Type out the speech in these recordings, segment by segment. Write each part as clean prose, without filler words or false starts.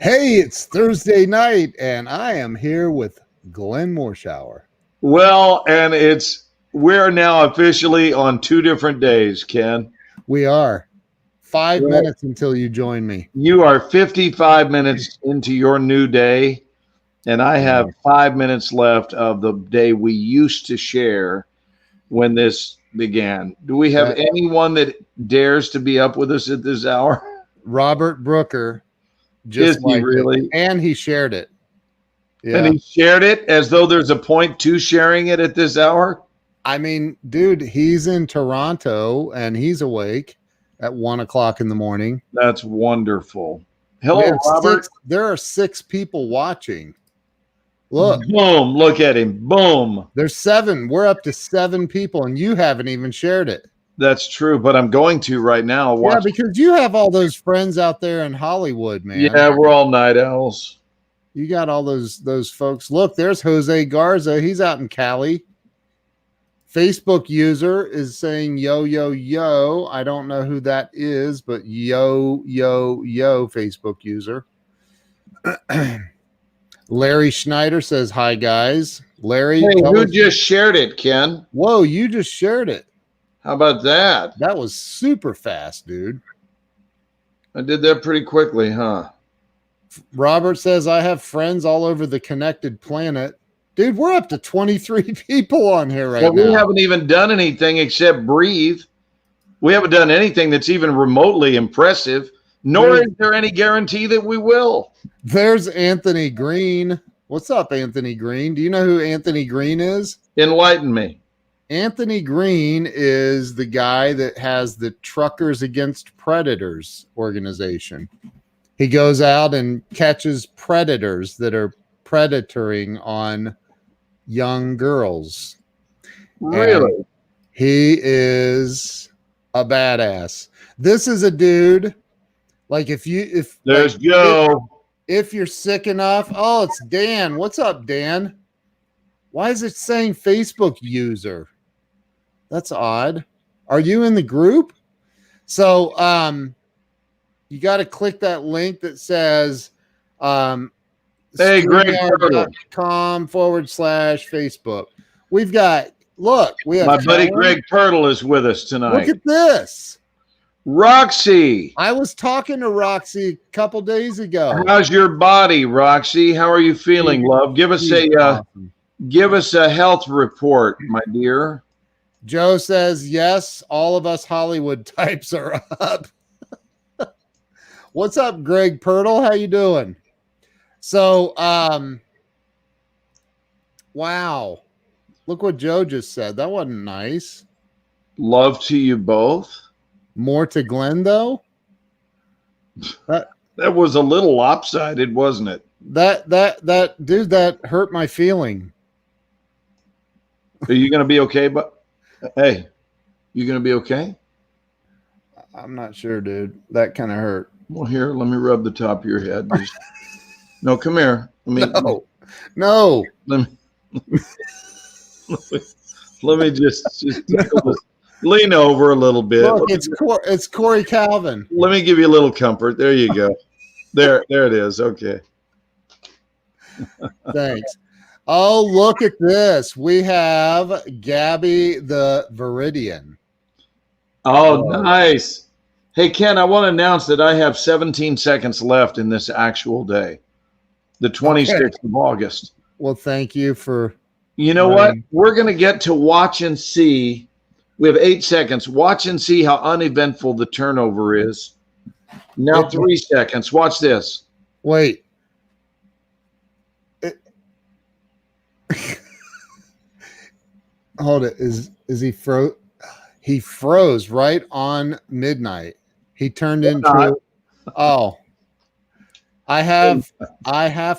Hey, it's Thursday night, and I am here with Glenn Morshower. Well, and we're now officially on 2 different days, Ken. We are 5 Well, minutes until you join me. you are 55 minutes into your new day, and I have 5 minutes left of the day we used to share when this began. Do we have anyone that dares to be up with us at this hour? Robert Brooker Is just he liked really? it, and he shared it. And he shared it as though there's a point to sharing it at this hour? I mean, dude, he's in Toronto, and he's awake at 1 o'clock in the morning. That's wonderful. Hello, Robert. There are 6 people watching. Look. Boom. Look at him. Boom. There's 7. We're up to 7 people, and you haven't even shared it. That's true, but I'm going to right now. Yeah, because you have all those friends out there in Hollywood, man. Yeah, we're all night owls. You got all those folks. Look, there's Jose Garza. He's out in Cali. Facebook user is saying yo, yo, yo. I don't know who that is, but yo, yo, yo, Facebook user. Larry Schneider says, hi, guys. Larry. Hey, who just shared it, Ken? Whoa, you just shared it. How about that? That was super fast, dude. I did that pretty quickly, huh? Robert says, I have friends all over the connected planet. Dude, we're up to 23 people on here right now. We haven't even done anything except breathe. We haven't done anything that's even remotely impressive, nor is there any guarantee that we will. There's Anthony Green. What's up, Anthony Green? Do you know who Anthony Green is? Enlighten me. Anthony Green is the guy that has the Truckers Against Predators organization. He goes out and catches predators that are predatoring on young girls. Really? And he is a badass. This is a dude, like if there's Joe. If you're sick enough, oh, it's Dan. What's up, Dan? Why is it saying Facebook user? That's odd. Are you in the group? So you got to click that link that says hey, Greg.com/Facebook. We've got, look, we have my buddy Greg Turtle is with us tonight. Look at this. Roxy. I was talking to Roxy a couple days ago. How's your body, Roxy? How are you feeling, love? Give us a health report, my dear. Joe says, yes, all of us Hollywood types are up. What's up, Greg Pirtle? How you doing? So, wow. Look what Joe just said. That wasn't nice. Love to you both. More to Glenn, though? That was a little lopsided, wasn't it? That dude, that hurt my feeling. Are you going to be okay? But hey, you going to be okay? I'm not sure, dude. That kind of hurt. Well, here, let me rub the top of your head. No, come here. No. Let me just lean over a little bit. Look, it's Corey Calvin. Let me give you a little comfort. There you go. There it is. Okay. Thanks. Oh, look at this. We have Gabby the Viridian. Oh, nice. Hey, Ken, I want to announce that I have 17 seconds left in this actual day, the 26th of August. Well, thank you for... You know what? We're going to get to watch and see. We have 8 seconds. Watch and see how uneventful the turnover is. Now 3 seconds. Watch this. Wait. Hold it. Is he froze? He froze right on midnight. He turned into... Oh. I have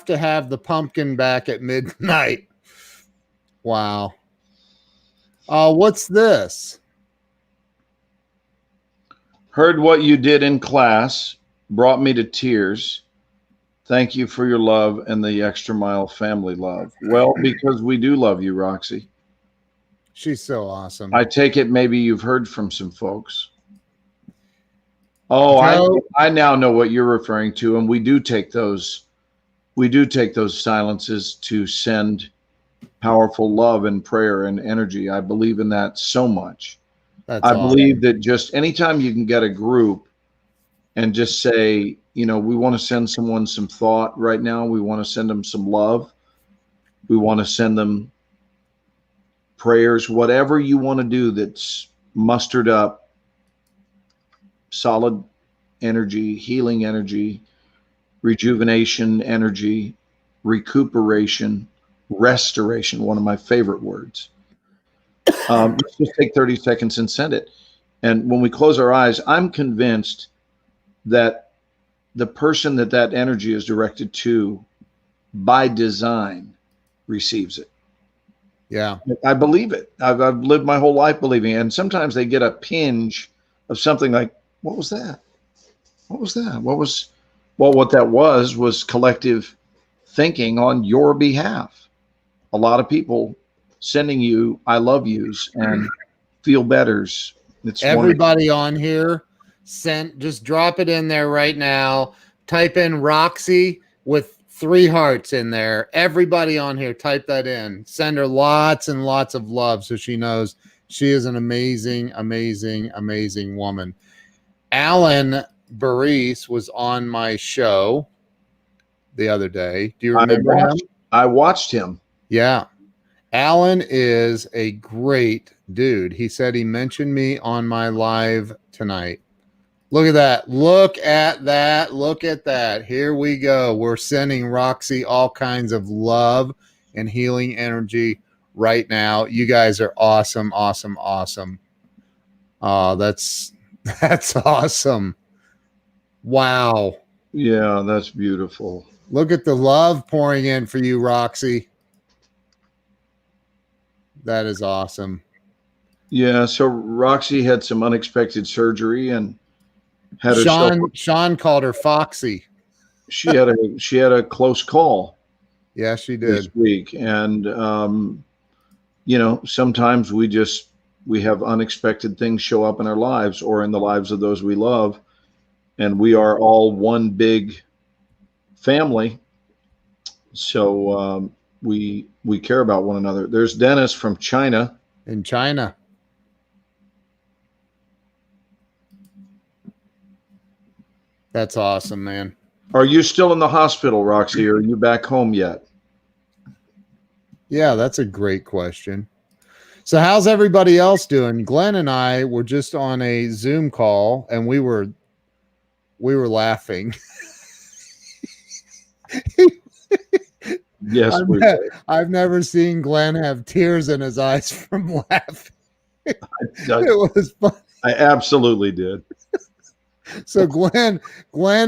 to have the pumpkin back at midnight. Wow. What's this? Heard what you did in class. Brought me to tears. Thank you for your love and the Extra Mile family love. Well, because we do love you, Roxy. She's so awesome. I take it maybe you've heard from some folks. Oh, I now know what you're referring to, and we do take those silences to send powerful love and prayer and energy. I believe in that so much. That's I awesome. believe that just anytime you can get a group and just say, we want to send someone some thought right now. We want to send them some love. We want to send them prayers, whatever you want to do that's mustered up solid energy, healing energy, rejuvenation energy, recuperation, restoration, one of my favorite words. Let's just take 30 seconds and send it. And when we close our eyes, I'm convinced that the person that energy is directed to by design receives it. Yeah. I believe it. I've lived my whole life believing it. And sometimes they get a pinge of something like, what was that? What was that? What that was collective thinking on your behalf. A lot of people sending you I love yous and feel betters. It's everybody on here just drop it in there right now. Type in Roxy with 3 hearts in there. Everybody on here, type that in. Send her lots and lots of love so she knows she is an amazing, amazing, amazing woman. Alan Baris was on my show the other day. Do you remember him? I watched him. Yeah. Alan is a great dude. He said he mentioned me on my live tonight. Look at that. Look at that. Look at that. Here we go. We're sending Roxy all kinds of love and healing energy right now. You guys are awesome, awesome, awesome. Oh, that's awesome. Wow. Yeah, that's beautiful. Look at the love pouring in for you, Roxy. That is awesome. Yeah, so Roxy had some unexpected surgery and had Sean called her Foxy. She had a close call. Yeah, she did this week. And sometimes we have unexpected things show up in our lives or in the lives of those we love, and we are all one big family. So we care about one another. There's Dennis from China. In China. That's awesome, man. Are you still in the hospital, Roxy, or are you back home yet? Yeah, that's a great question. So how's everybody else doing? Glenn and I were just on a Zoom call and we were laughing. Yes, I've never seen Glenn have tears in his eyes from laughing. It was fun. I absolutely did. So Glenn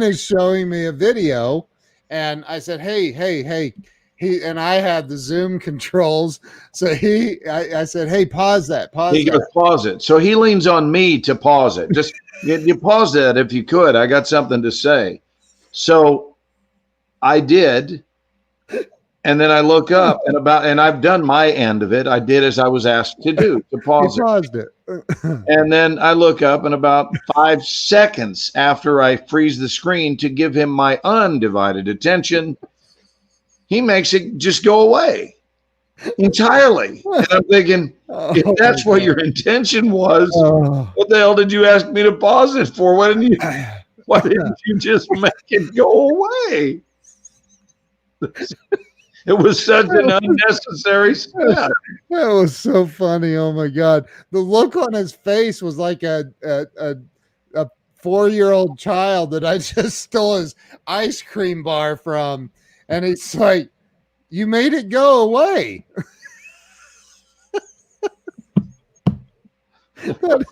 is showing me a video, and I said, hey. He and I had the Zoom controls. So I said, hey, pause that. He goes, pause it. So he leans on me to pause it. Just you pause that if you could. I got something to say. So I did. And then I look up and I've done my end of it. I did as I was asked to do, to pause it. And then I look up, and about 5 seconds after I freeze the screen to give him my undivided attention, he makes it just go away entirely. And I'm thinking, if that's what your intention was, what the hell did you ask me to pause it for? Why didn't you just make it go away? It was such an unnecessary step. That was so funny. Oh my God. The look on his face was like a 4-year-old child that I just stole his ice cream bar from. And it's like, you made it go away. That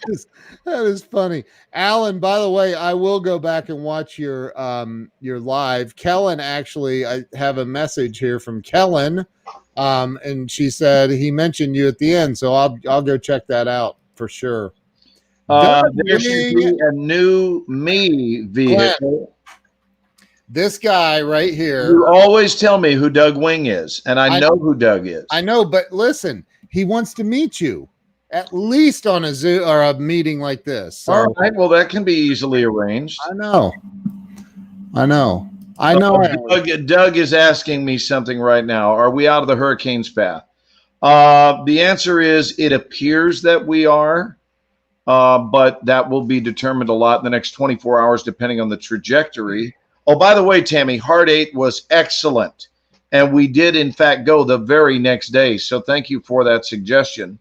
is funny. Alan, by the way, I will go back and watch your live. Kellen, actually, I have a message here from Kellen, and she said he mentioned you at the end, so I'll go check that out for sure. There should be a new me vehicle. Glenn, this guy right here. You always tell me who Doug Wing is, and I know who Doug is. I know, but listen, he wants to meet you. at least on a Zoom or a meeting like this. So, All right. Well, that can be easily arranged. I know. Doug is asking me something right now. Are we out of the hurricane's path? The answer is it appears that we are, but that will be determined a lot in the next 24 hours, depending on the trajectory. Oh, by the way, Tammy, Heart 8 was excellent. And we did, in fact, go the very next day. So thank you for that suggestion.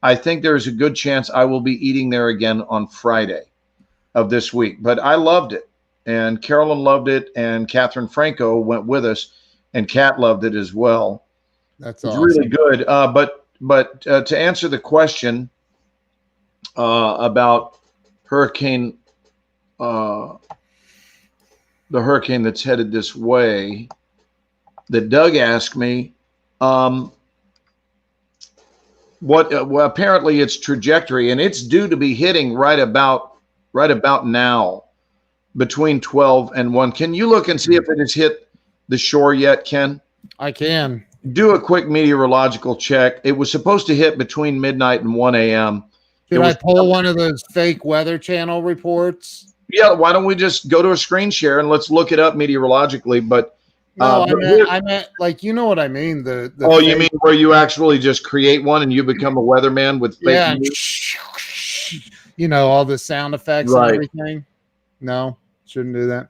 I think there's a good chance I will be eating there again on Friday of this week. But I loved it. And Carolyn loved it. And Catherine Franco went with us. And Kat loved it as well. That's awesome. awesome. Really good. But to answer the question about hurricane, the hurricane that's headed this way, that Doug asked me, well, apparently its trajectory, and it's due to be hitting right about now, between 12 and 1. Can you look and see if it has hit the shore yet, Ken? I can. Do a quick meteorological check. It was supposed to hit between midnight and 1 a.m. Should I pull one of those fake Weather Channel reports? Yeah, why don't we just go to a screen share and let's look it up meteorologically? But no, I meant like, you know what I mean. The oh, you mean where you actually just create one and you become a weatherman with fake news? You know, all the sound effects and everything. No, shouldn't do that.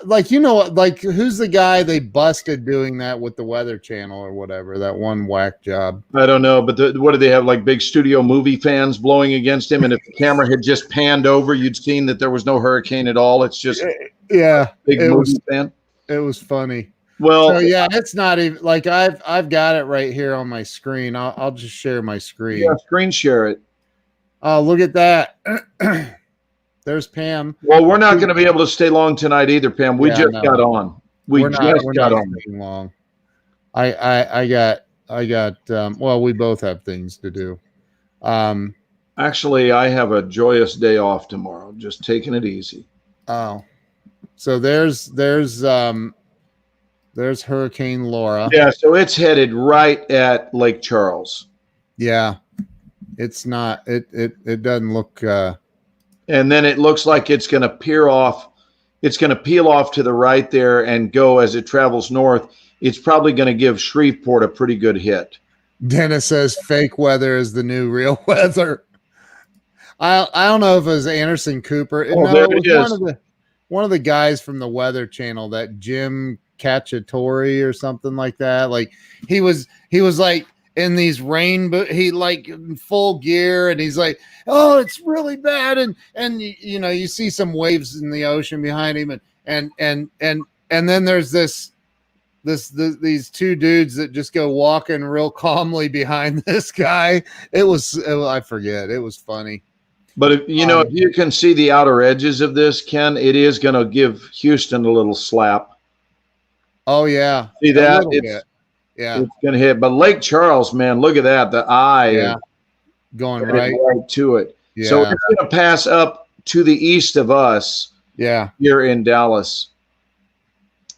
Like, you know, like who's the guy they busted doing that with the Weather Channel or whatever, that one whack job? I don't know, but what do they have, like big studio movie fans blowing against him? And if the camera had just panned over, you'd seen that there was no hurricane at all. It's just big movie fan. It was funny. Well, so yeah, it's not even like I've got it right here on my screen. I'll just share my screen. Yeah, screen share it. Oh, look at that. There's Pam. Well, we're not going to be able to stay long tonight either, Pam. We just got on. We're just got on. Long. I got well, we both have things to do. Actually, I have a joyous day off tomorrow. Just taking it easy. Oh. So there's Hurricane Laura. Yeah, so it's headed right at Lake Charles. Yeah. It's not it doesn't look and then it looks like it's going to peel off to the right there and go as it travels north. It's probably going to give Shreveport a pretty good hit. Dennis says fake weather is the new real weather. I don't know if it was Anderson Cooper. Oh, no, it was one of the guys from the Weather Channel, that Jim Cacciatore or something like that. Like he was like in these he like in full gear, and he's like, oh, it's really bad, and you know, you see some waves in the ocean behind him, and then there's these two dudes that just go walking real calmly behind this guy. I forget. It was funny. But if you can see the outer edges of this, Ken, it is going to give Houston a little slap. Oh yeah, see that? Yeah, it's going to hit. But Lake Charles, man, look at that. The eye going right to it. Yeah. So it's going to pass up to the east of us. Yeah, here in Dallas.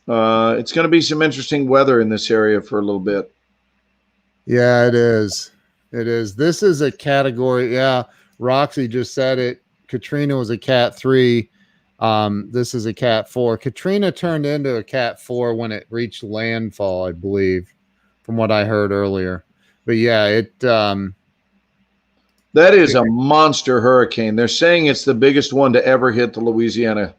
It's going to be some interesting weather in this area for a little bit. Yeah, it is. This is a category. Yeah. Roxy just said it. Katrina was a Cat 3. This is a Cat 4. Katrina turned into a Cat 4 when it reached landfall, I believe, from what I heard earlier. But yeah, that is a monster hurricane. They're saying it's the biggest one to ever hit the Louisiana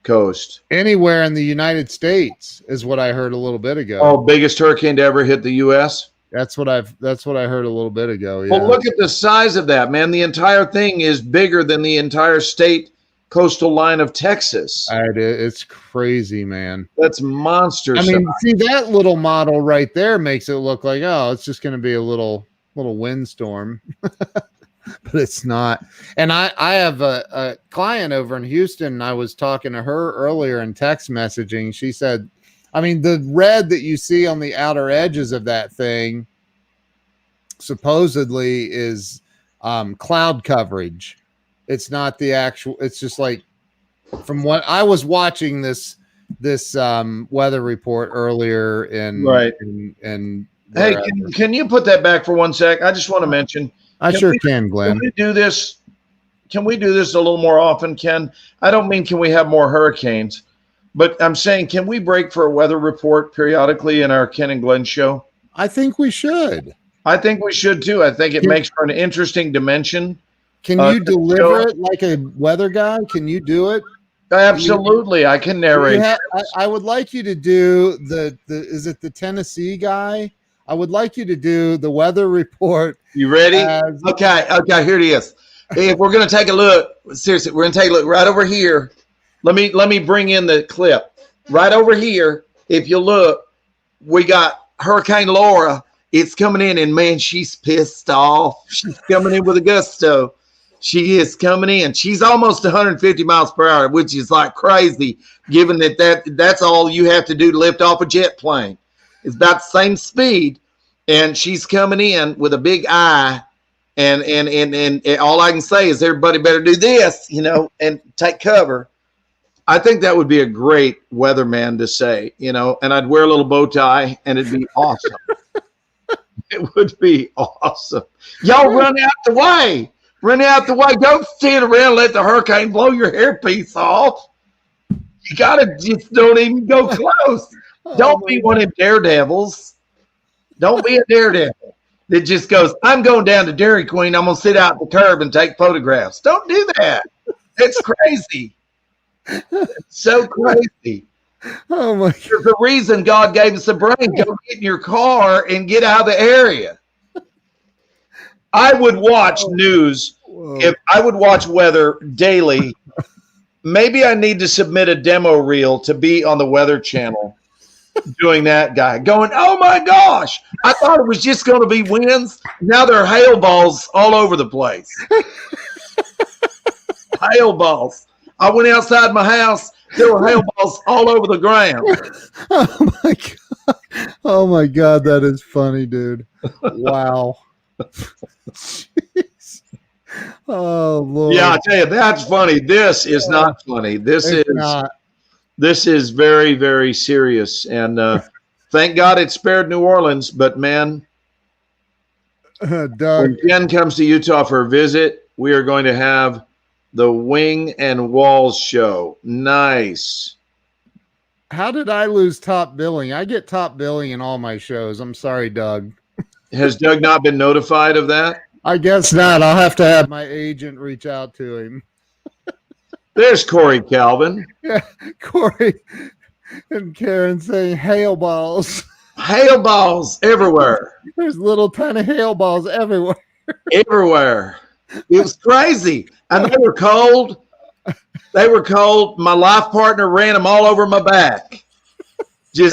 coast. Anywhere in the United States is what I heard a little bit ago. Oh, biggest hurricane to ever hit the U.S.? That's what I heard a little bit ago. Yeah. Well, look at the size of that, man. The entire thing is bigger than the entire state coastal line of Texas. It's crazy, man. That's monster. I mean, see, that little model right there makes it look like, oh, it's just going to be a little windstorm, but it's not. And I have a client over in Houston, and I was talking to her earlier in text messaging. She said, I mean, the red that you see on the outer edges of that thing supposedly is cloud coverage. It's not the actual. It's just like, from what I was watching this weather report earlier in right. And hey, can you put that back for 1 sec? I just want to mention I sure can, Glenn. Can we do this? Can we do this a little more often, Ken? I don't mean can we have more hurricanes, but I'm saying can we break for a weather report periodically in our Ken and Glenn show? I think we should. I think we should too. I think it makes for an interesting dimension. Can you deliver it like a weather guy? Can you do it? Absolutely, I can narrate. I would like you to do the is it the Tennessee guy? I would like you to do the weather report. You ready? Okay, here it is. If we're gonna take a look, seriously, we're gonna take a look right over here. Let me bring in the clip. Right over here, if you look, we got Hurricane Laura. It's coming in, and man, she's pissed off. She's coming in with a gusto. She is coming in. She's almost 150 miles per hour, which is like crazy, given that's all you have to do to lift off a jet plane. It's about the same speed, and she's coming in with a big eye. And all I can say is everybody better do this, and take cover. I think that would be a great weatherman to say, and I'd wear a little bow tie, and it'd be awesome. It would be awesome. Y'all run out the way. Run out the way. Don't stand around and let the hurricane blow your hairpiece off. You just don't even go close. Don't be one of them daredevils. Don't be a daredevil that just goes, I'm going down to Dairy Queen. I'm going to sit out the curb and take photographs. Don't do that. It's crazy. It's so crazy. Oh my! There's a reason God gave us a brain. Go get in your car and get out of the area. I would watch news. If I would watch weather daily, maybe I need to submit a demo reel to be on the Weather Channel doing that guy going, oh my gosh, I thought it was just going to be winds. Now there are hail balls all over the place. Hail balls. I went outside my house. There were hail balls all over the ground. Oh my God. Oh my God. That is funny, dude. Wow. Jeez. Oh Lord. Yeah, I tell you, that's funny. This is not funny. This is very, very serious. And thank God it spared New Orleans. But man, Doug, when Jen comes to Utah for a visit, we are going to have the Wing and Walls show. Nice. how did I lose top billing? I get top billing in all my shows. I'm sorry, Doug. Has Doug not been notified of that? I guess not. I'll have to have my agent reach out to him. There's Corey Calvin. Yeah, Corey and Karen saying hail balls. Hail balls everywhere. There's little tiny hail balls everywhere. Everywhere. It was crazy. And they were cold. They were cold. My life partner ran them all over my back.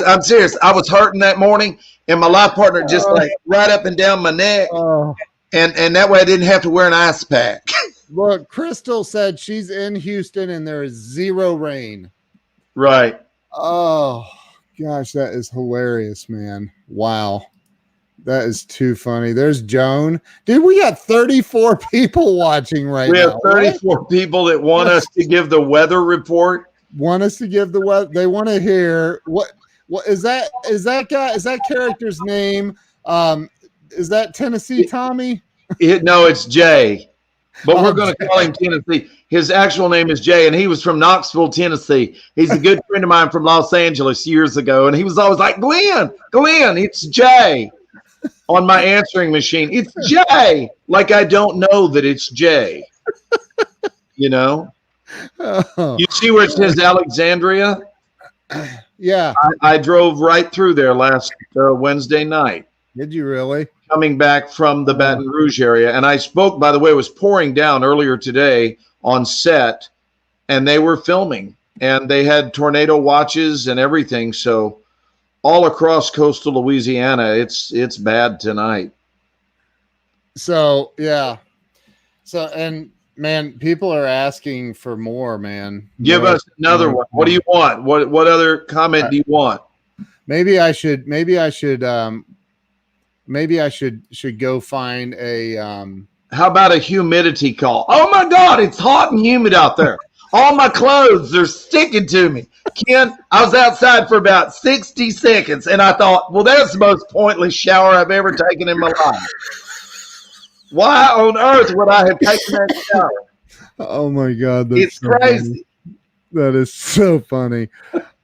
I'm serious. I was hurting that morning, and my life partner just like right up and down my neck. And that way I didn't have to wear an ice pack. Look, Crystal said she's in Houston and there is 0 rain. Right. Oh, gosh, that is hilarious, man. Wow. That is too funny. There's Joan. Dude, we got 34 people watching right now. We have 34 people that want us to give the weather report. Want us to give the weather. They want to hear what is that guy? Is that character's name? Is that Tennessee Tommy? No, it's Jay. But we're going to call him Tennessee. His actual name is Jay, and he was from Knoxville, Tennessee. He's a good friend of mine from Los Angeles years ago, and he was always like, Glenn, it's Jay on my answering machine. It's Jay. Like I don't know that it's Jay. You know? Oh. You see where it says Alexandria? Yeah. I drove right through there last Wednesday night. Did you really? Coming back from the Baton Rouge area. And I spoke, by the way, it was pouring down earlier today on set, and they were filming, and they had tornado watches and everything. So all across coastal Louisiana, it's bad tonight. So, yeah. So, and man, people are asking for more, man. Give us another one. What do you want? What other comment do you want? Maybe I should go find a how about a humidity call? Oh my God, it's hot and humid out there. All my clothes are sticking to me. Ken, I was outside for about 60 seconds and I thought, well, that's the most pointless shower I've ever taken in my life. Why on earth would I have taken that shower? Oh my God, that's It's so funny. crazy. That is so funny.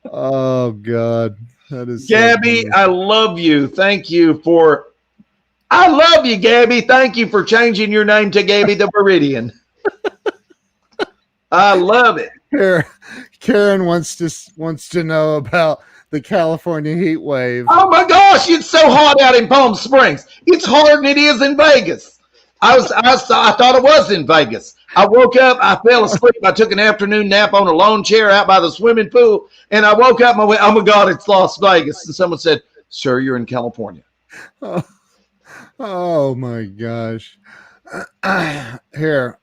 Oh God, that is so Gabby, funny. I love you. Thank you for. I love you, Gabby. Thank you for changing your name to Gabby the Viridian. I love it. Karen wants to know about the California heat wave. Oh my gosh, it's so hot out in Palm Springs. It's hotter than it is in Vegas. I thought it was in Vegas. I woke up, I fell asleep. I took an afternoon nap on a lawn chair out by the swimming pool, and I woke up and I went, "Oh my God, it's Las Vegas." And someone said, "Sir, you're in California." Oh my gosh. Here,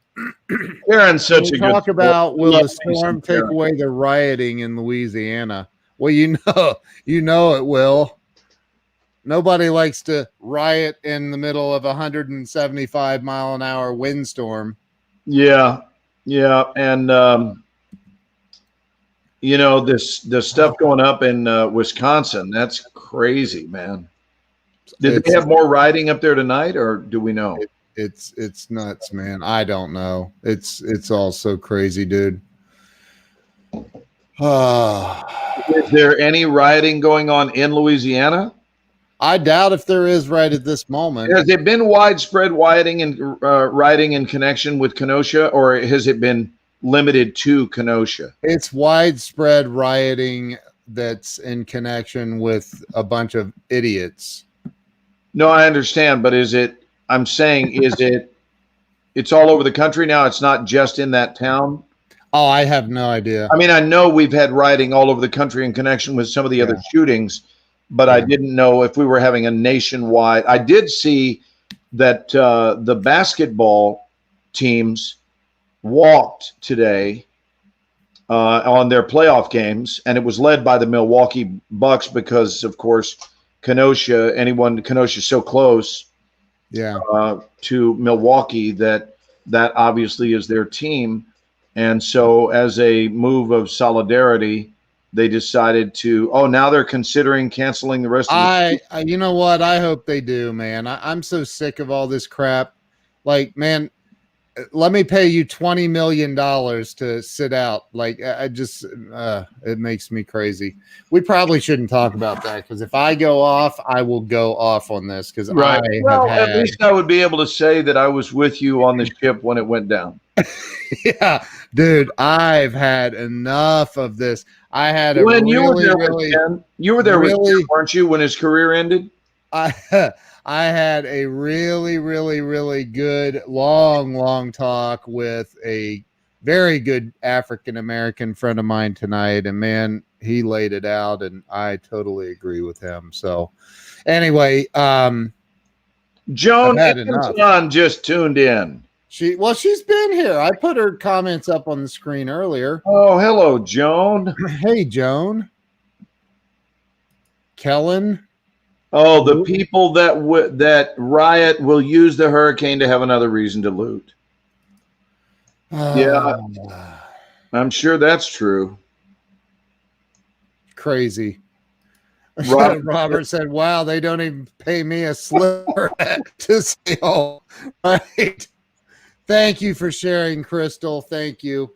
Karen's such we a good talk about will Love the me some storm take Karen. away the rioting in Louisiana? Well, you know it will. Nobody likes to riot in the middle of a 175-mile-an-hour windstorm. Yeah, and the stuff going up in Wisconsin. That's crazy, man. Did they have more rioting up there tonight, or do we know? It's nuts, man. I don't know. It's all so crazy, dude. Is there any rioting going on in Louisiana? I doubt if there is right at this moment. Has it been widespread rioting in connection with Kenosha, or has it been limited to Kenosha? It's widespread rioting that's in connection with a bunch of idiots. No, I understand, but I'm saying, it's all over the country now? It's not just in that town? Oh, I have no idea. I mean, I know we've had rioting all over the country in connection with some of the other shootings, but I didn't know if we were having a nationwide. I did see that the basketball teams walked today on their playoff games, and it was led by the Milwaukee Bucks because, of course, Kenosha is so close to Milwaukee that obviously is their team. And so as a move of solidarity, they decided to, now they're considering canceling the rest of the season. You know what? I hope they do, man. I'm so sick of all this crap. Like, man, let me pay you $20 million to sit out. Like, it makes me crazy. We probably shouldn't talk about that, because if I go off, I will go off on this. Because at least I would be able to say that I was with you on the ship when it went down. Yeah, dude, I've had enough of this. I had a you were there with Ken, weren't you, when his career ended? I had a really, really, really good, long talk with a very good African-American friend of mine tonight. And man, he laid it out, and I totally agree with him. So anyway, Joan just tuned in. She's been here. I put her comments up on the screen earlier. Oh, hello, Joan. Hey, Joan. Kellen. Oh, the people that riot will use the hurricane to have another reason to loot. Yeah, I'm sure that's true. Crazy. Robert said, "Wow, they don't even pay me a sliver to say all right." Thank you for sharing, Crystal. Thank you.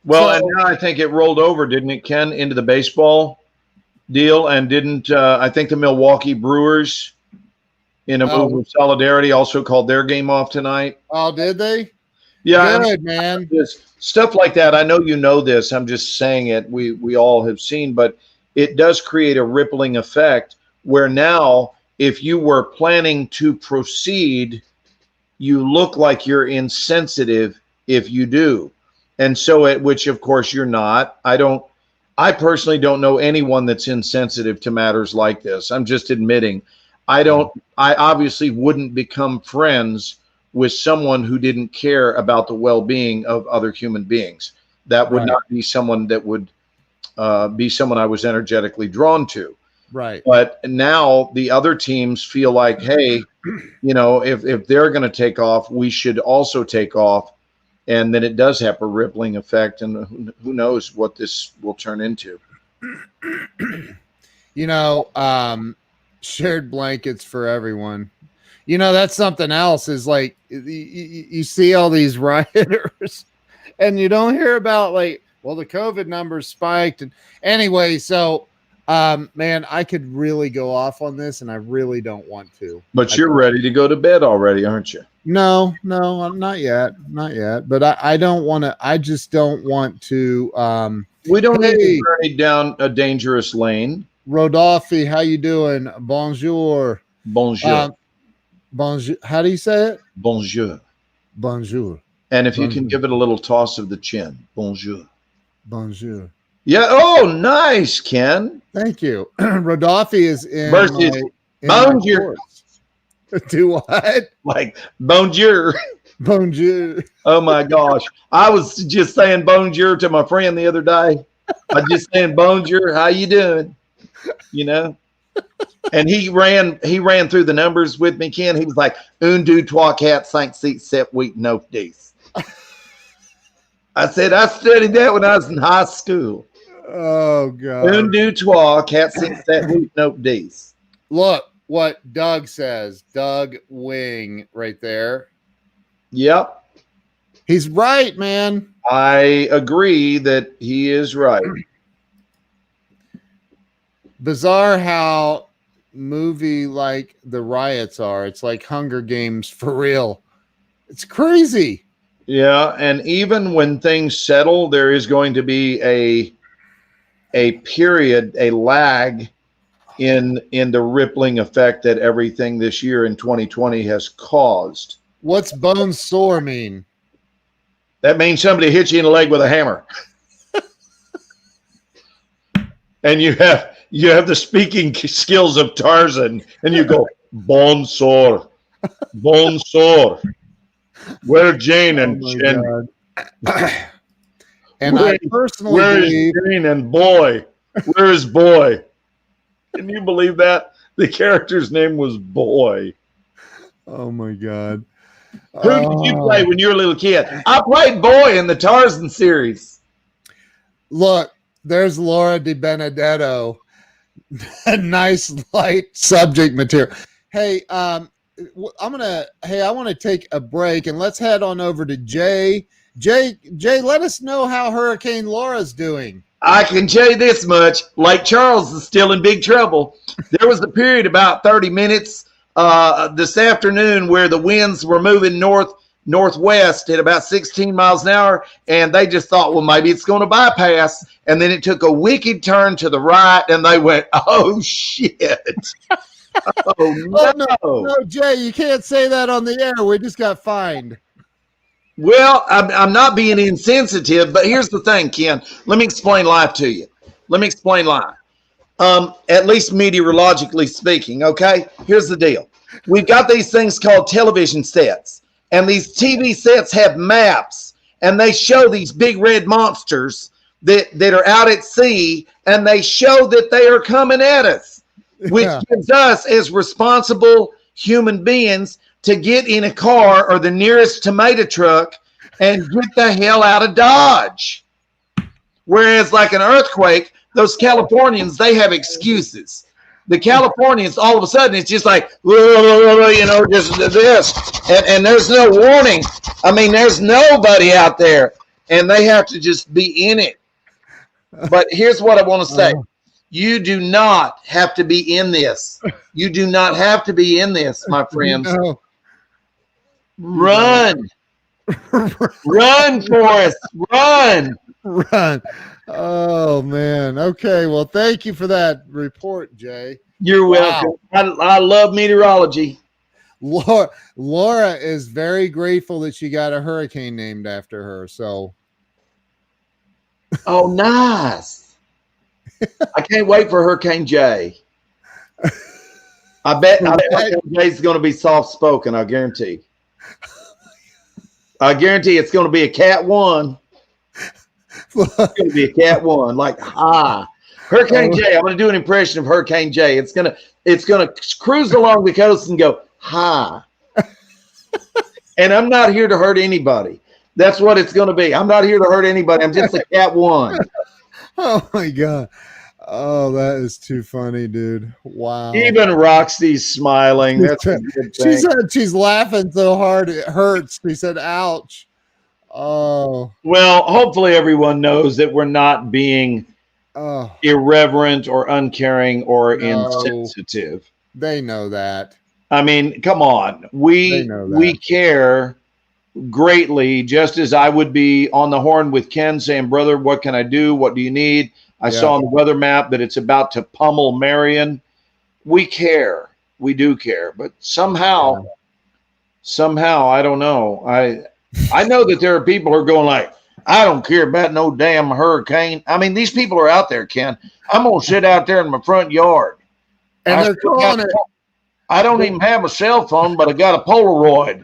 Well, and now I think it rolled over, didn't it, Ken, into the baseball deal? And didn't I think the Milwaukee Brewers, in a move of solidarity, also called their game off tonight? Oh, did they? Yeah, good, man. Stuff like that. I know you know this. I'm just saying it. We all have seen, but it does create a rippling effect where now, if you were planning to proceed, you look like you're insensitive if you do. And so which of course you're not. I personally don't know anyone that's insensitive to matters like this. I'm just admitting I obviously wouldn't become friends with someone who didn't care about the well-being of other human beings. That would not be someone that would be someone I was energetically drawn to. Right. But now the other teams feel like, hey, if they're going to take off, we should also take off. And then it does have a rippling effect. And who knows what this will turn into. Shared blankets for everyone. You know, that's something else is like you see all these rioters and you don't hear about like, well, the COVID numbers spiked. And anyway, so man, I could really go off on this and I really don't want to. But you're ready to go to bed already, aren't you? No, I'm not yet. Not yet. But I don't want to, I just don't want to. We don't need Hey. to journey down a dangerous lane. Rodolphe, how you doing? Bonjour. Bonjour. Bonjour. How do you say it? Bonjour. Bonjour. And if you Bonjour. can give it a little toss of the chin. Bonjour. Bonjour. Yeah. Oh, nice, Ken. Thank you. Rodolphe is in Versus my Bonjour. course. Do what? Like, bonjour. Bonjour. Oh, my gosh. I was just saying bonjour to my friend the other day. I just saying bonjour. How you doing? You know? And he ran through the numbers with me, Ken. He was like, un, deux, trois, quatre, cinq, six, sept, huit, neuf, dix. I said, I studied that when I was in high school. Oh God. Un, deux, trois, quatre, cinq, sept, huit, neuf, dix. Look what Doug says. Doug Wing right there. Yep. He's right, man. I agree that he is right. Bizarre how movie like the riots are. It's like Hunger Games for real. It's crazy. Yeah, and even when things settle, there is going to be a period, a lag in the rippling effect that everything this year in 2020 has caused. What's bone sore mean? That means somebody hits you in the leg with a hammer. And you have the speaking skills of Tarzan, and you go, bon sore, bon sore. Where Jane and Oh my God. And Where- I personally where is believe Jane and boy? Where is boy? Can you believe that? The character's name was Boy. oh my God. Who did you play when you were a little kid? I played Boy in the Tarzan series. Look, there's Laura Di Benedetto. Nice light subject material. Hey, I want to take a break and let's head on over to Jay. Jay, let us know how Hurricane Laura's doing. I can tell you this much: Lake Charles is still in big trouble. There was a period about 30 minutes this afternoon where the winds were moving northwest at about 16 miles an hour, and they just thought, well, maybe it's going to bypass. And then it took a wicked turn to the right, and they went, oh shit! Oh no! No, Jay, you can't say that on the air. We just got fined. Well, I'm not being insensitive, but here's the thing, Ken. Let me explain life to you. Let me explain life. At least meteorologically speaking, okay? Here's the deal. We've got these things called television sets, and these TV sets have maps, and they show these big red monsters that are out at sea, and they show that they are coming at us, which gives us as responsible human beings to get in a car or the nearest tomato truck and get the hell out of Dodge. Whereas like an earthquake, those Californians, they have excuses. The Californians, all of a sudden, it's just like, you know, just this. And there's no warning. I mean, there's nobody out there. And they have to just be in it. But here's what I want to say. You do not have to be in this. You do not have to be in this, my friends. No. Run. Run, Forrest. Run. Run. Oh, man. Okay. Well, thank you for that report, Jay. You're welcome. I love meteorology. Laura is very grateful that she got a hurricane named after her. So, Oh, nice. I can't wait for Hurricane Jay. I bet Hurricane Jay's going to be soft-spoken, I guarantee. I guarantee it's going to be a Cat 1. It's going to be a Cat 1, like, hi. Hurricane Jay, I'm going to do an impression of Hurricane Jay. It's going to cruise along the coast and go, hi. And I'm not here to hurt anybody. That's what it's going to be. I'm not here to hurt anybody. I'm just a Cat 1. oh my God. Oh, that is too funny, dude. Wow. Even Roxy's smiling. That's a good She thing. said she's laughing so hard it hurts. She said, ouch. Oh, Well, hopefully everyone knows that we're not being oh, irreverent or uncaring or No. insensitive. they know that. I mean, come on. They We know we that. care greatly, just as I would be on the horn with Ken saying, brother, what can I do? What do you need? I Yeah. saw on the weather map that it's about to pummel Marion. We care. We do care. But somehow, I don't know. I know that there are people who are going like, I don't care about no damn hurricane. I mean, these people are out there, Ken. I'm gonna sit out there in my front yard. And I they're still calling got- it. I don't even have a cell phone, but I got a Polaroid.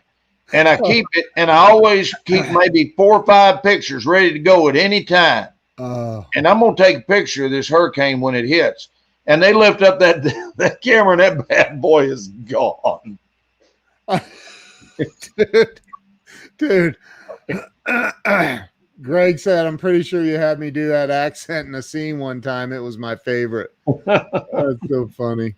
And I keep it, and I always keep maybe 4 or 5 pictures ready to go at any time. And I'm gonna take a picture of this hurricane when it hits. And they lift up that camera, and that bad boy is gone. Dude. Greg said, I'm pretty sure you had me do that accent in a scene one time. It was my favorite. That's so funny.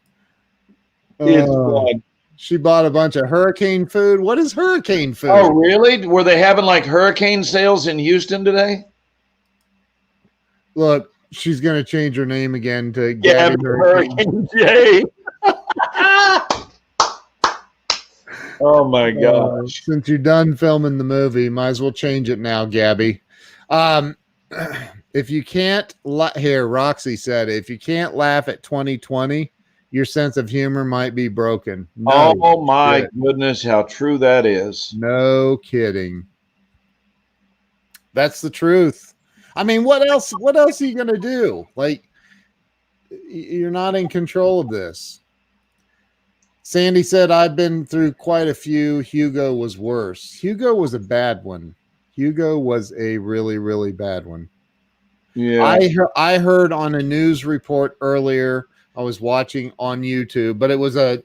It's Oh, fun. she bought a bunch of hurricane food. What is hurricane food? Oh, really? Were they having like hurricane sales in Houston today? Look, she's going to change her name again to Yeah, Gabby Hurricane. Hurricane Jay. Oh my gosh. Since you're done filming the movie, might as well change it now, Gabby. If you can't, here, Roxy said, if you can't laugh at 2020, your sense of humor might be broken. No, Oh my shit. goodness, how true that is. No kidding. That's the truth. I mean, what else are you going to do? Like, you're not in control of this. Sandy said, I've been through quite a few. Hugo was worse. Hugo was a bad one. Hugo was a really, really bad one. Yeah. I heard on a news report earlier, I was watching on YouTube, but it was a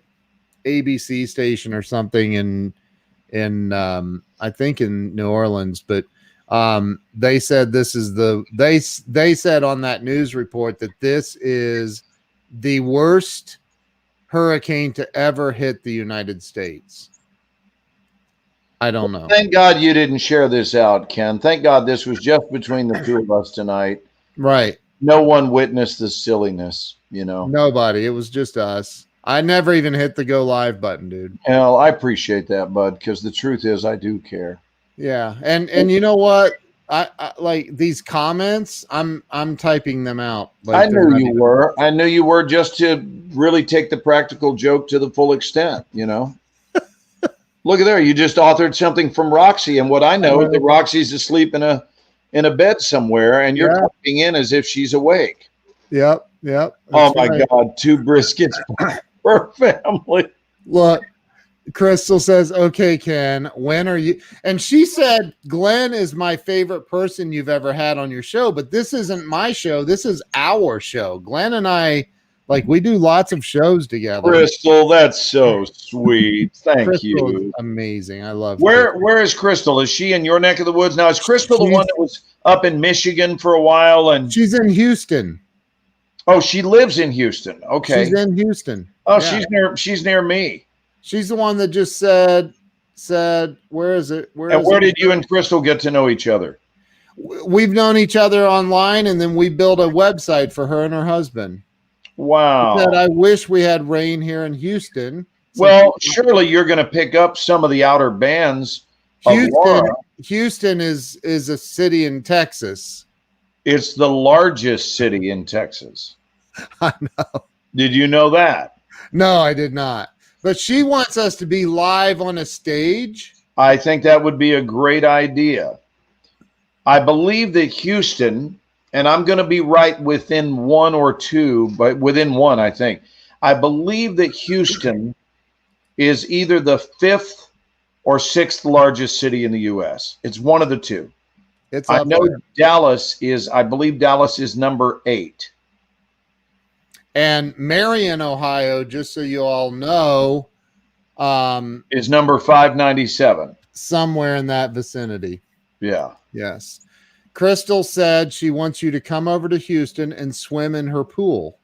ABC station or something in I think in New Orleans, but they said this is they said on that news report that this is the worst hurricane to ever hit the United States. I don't know. Thank God you didn't share this out, Ken. Thank God this was just between the two of us tonight. Right. No one witnessed the silliness, you know. Nobody. It was just us. I never even hit the go live button, dude. Well, I appreciate that, bud, because the truth is I do care. Yeah. And you know what? I like these comments, I'm typing them out. Like, I knew you were. I knew you were, just to really take the practical joke to the full extent, you know. Look at there. You just authored something from Roxy, and what I know is that Roxy's asleep in a bed somewhere, and you're typing in as if she's awake. Yep. Oh my God, 2 briskets per family. Look, Crystal says, okay, Ken, when are you? And she said, Glenn is my favorite person you've ever had on your show, but this isn't my show. This is our show. Glenn and I, like, we do lots of shows together. Crystal, that's so sweet. Thank Crystal you. is amazing. I love Where is Crystal? Is she in your neck of the woods now? Is Crystal the one that was up in Michigan for a while? And she's in Houston. Oh, she lives in Houston. Okay. She's in Houston. Oh, Yeah. she's near me. She's the one that just said, where is it? Where did you and Crystal get to know each other? We've known each other online, and then we built a website for her and her husband. Wow. She said, I wish we had rain here in Houston. Well, surely you're going to pick up some of the outer bands. Houston is a city in Texas. It's the largest city in Texas. I know. Did you know that? No, I did not. But she wants us to be live on a stage. I think that would be a great idea. I believe that Houston, and I'm going to be right within 1 or 2, but within 1, I think. I believe that Houston is either the 5th or 6th largest city in the U.S. It's one of the two. I know Dallas is, I believe Dallas is number 8. And Marion, Ohio, just so you all know, is number 597. Somewhere in that vicinity. Yeah. Yes. Crystal said she wants you to come over to Houston and swim in her pool.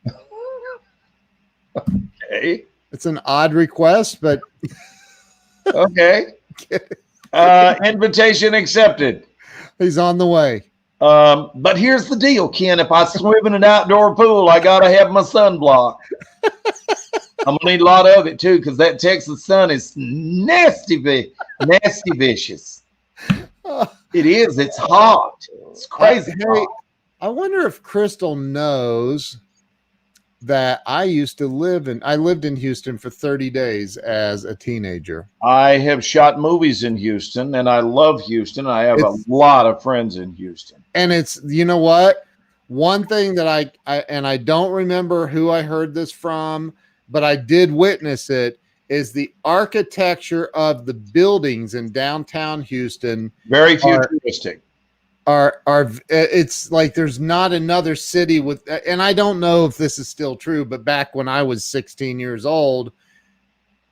Okay. It's an odd request, but Okay. Invitation accepted. he's on the way. But here's the deal, Ken. If I swim in an outdoor pool, I gotta have my sunblock. I'm gonna need a lot of it too, because that Texas sun is nasty, nasty vicious. It is. It's hot. It's crazy. Hey, hot. I wonder if Crystal knows that I lived in Houston for 30 days as a teenager. I have shot movies in Houston, and I love Houston. I have a lot of friends in Houston. And it's, you know what? One thing that I don't remember who I heard this from, but I did witness it, is the architecture of the buildings in downtown Houston. Very futuristic. It's like there's not another city with, and I don't know if this is still true, but back when I was 16 years old,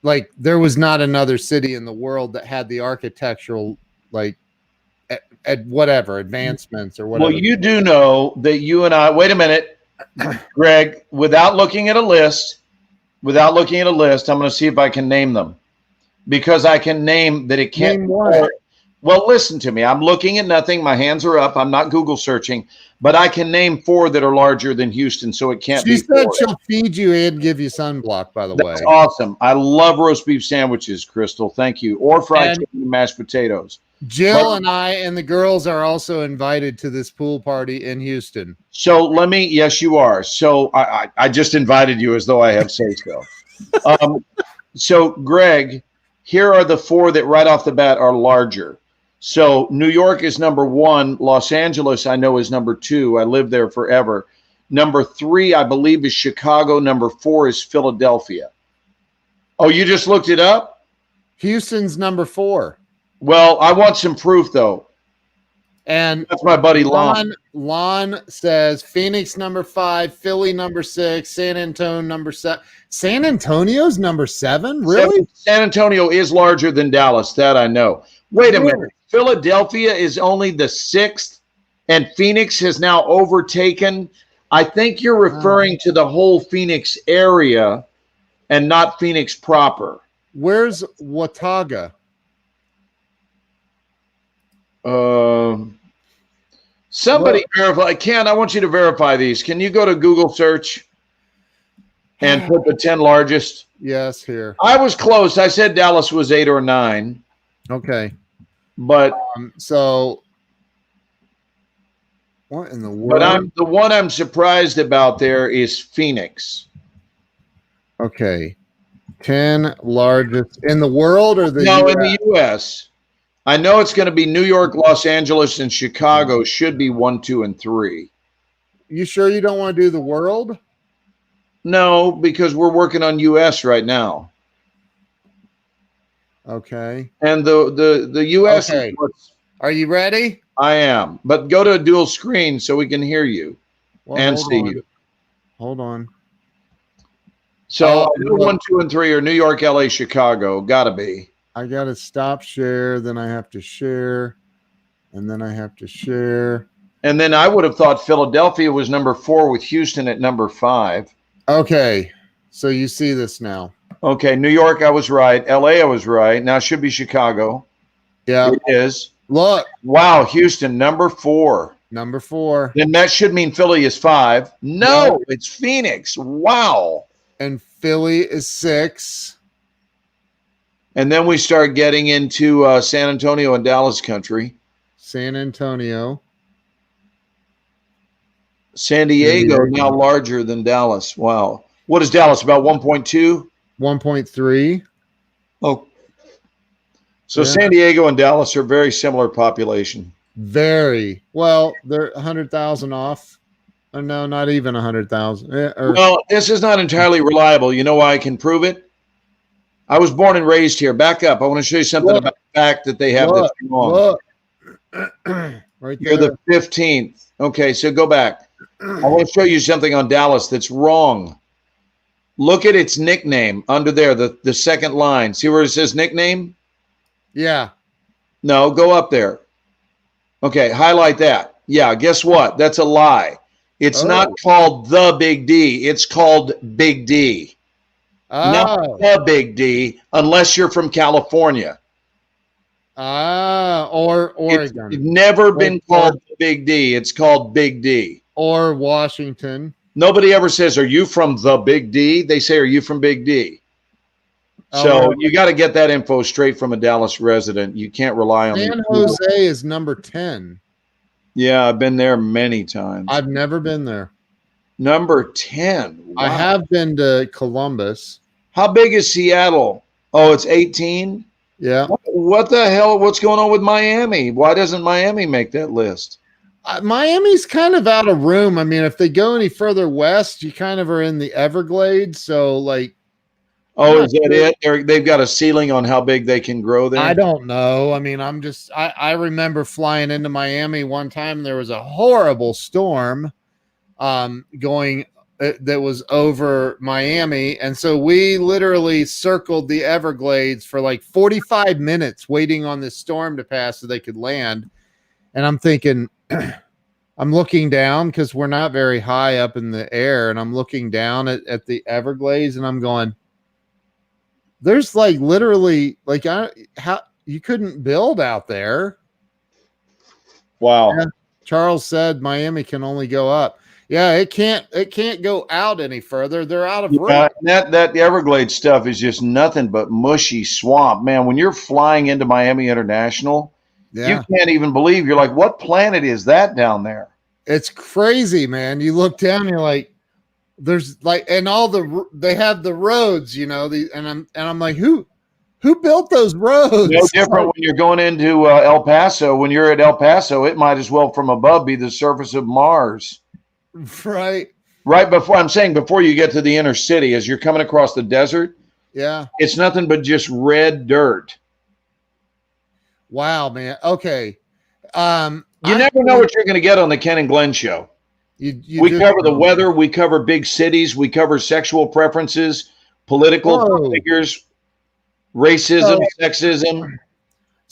like there was not another city in the world that had the architectural, like at whatever advancements or whatever. Well, you do know that you and I, wait a minute, Greg, without looking at a list, I'm going to see if I can name them, because I can name that it can't. Name what? Well, listen to me. I'm looking at nothing. My hands are up. I'm not Google searching, but I can name 4 that are larger than Houston, so it can't be. She said 4. she'll feed you and give you sunblock, by the That's way. awesome. I love roast beef sandwiches, Crystal. Thank you. Or fried And- chicken and mashed potatoes. Jill and I and the girls are also invited to this pool party in Houston. So yes, you are. So I just invited you as though I have say so. So Greg, here are the 4 that right off the bat are larger. So New York is number 1. Los Angeles, I know, is number 2. I lived there forever. Number 3, I believe, is Chicago. Number 4 is Philadelphia. Oh, you just looked it up? Houston's number 4. Well, I want some proof, though. And That's my buddy Lon. Lon says Phoenix number 5, Philly number 6, San Antonio number 7. San Antonio's number 7? Really? San Antonio is larger than Dallas. That I know. Wait a minute. Philadelphia is only the 6th, and Phoenix has now overtaken. I think you're referring to the whole Phoenix area and not Phoenix proper. Where's Watauga? Somebody verify. Ken, I want you to verify these. Can you go to Google search and put the 10 largest? Yes, here. I was close. I said Dallas was 8 or 9. Okay. But So what in the world? but the one I'm surprised about there is Phoenix. Okay. 10 largest in the world or the No, US? in the U.S. I know it's going to be New York, Los Angeles, and Chicago should be 1, 2, and 3. You sure you don't want to do the world? No, because we're working on U.S. right now, Okay. and the U.S. Okay. is what's Are you ready? I am. But go to a dual screen so we can hear you Well, and hold see on. you. Hold on. So Oh, 1, 2, and 3 are New York, L.A., Chicago. Got to be. I got to stop share, then I have to share, and then I have to share. And then I would have thought Philadelphia was number 4 with Houston at number 5. Okay. So you see this now. Okay, New York, I was right. L.A., I was right. Now it should be Chicago. Yeah. It is. Look, Wow, Houston, number 4. number 4. Then that should mean Philly is 5. No, it's Phoenix. Wow. And Philly is 6. And then we start getting into San Antonio and Dallas country. San Antonio. San Diego now larger than Dallas. Wow. What is Dallas? About 1.2? 1.3. Oh. So Yeah. San Diego and Dallas are very similar population. Very well. They're 100,000 off. Or no, not even 100,000. Well, this is not entirely reliable. You know why I can prove it? I was born and raised here. Back up. I want to show you something Look. about the fact that they have Look, this wrong. look. Right You're there. the 15th. Okay, so go back. I want to show you something on Dallas that's wrong. Look at its nickname under there, the second line. See where it says nickname? Yeah. No, go up there. Okay, highlight that. Yeah, guess what? That's a lie. It's not called the Big D. It's called Big D. Not the Big D, unless you're from California. Or Oregon. It's never been called the Big D. It's called Big D. Or Washington. Nobody ever says, "Are you from the Big D?" They say, "Are you from Big D?" So you got to get that info straight from a Dallas resident. You can't rely on San Jose is number 10. Yeah, I've been there many times. I've never been there. Number 10. Wow. I have been to Columbus. How big is Seattle? Oh, it's 18? Yeah. What the hell? What's going on with Miami? Why doesn't Miami make that list? Miami's kind of out of room. I mean, if they go any further west, you kind of are in the Everglades. So, like, oh, is that it? They've got a ceiling on how big they can grow there? I don't know. I mean, I remember flying into Miami one time. There was a horrible storm going that was over Miami. And so we literally circled the Everglades for like 45 minutes waiting on this storm to pass so they could land. And I'm thinking, I'm looking down because we're not very high up in the air. And I'm looking down at the Everglades and I'm going, there's like literally like how you couldn't build out there. Wow. Yeah. Charles said Miami can only go up. Yeah, it can't go out any further. They're out of room. That Everglades stuff is just nothing but mushy swamp, man. When you're flying into Miami International, you can't even believe. You're like, what planet is that down there? It's crazy, man. You look down, you're like, there's like, and they have the roads, you know, and I'm like, who built those roads? No different when you're going into El Paso. When you're at El Paso, it might as well from above be the surface of Mars. Right before you get to the inner city, as you're coming across the desert, it's nothing but just red dirt. Wow, man. Okay. You never know what you're going to get on the Ken and Glenn show. We cover the weather, we cover big cities, we cover sexual preferences, political figures, racism, sexism.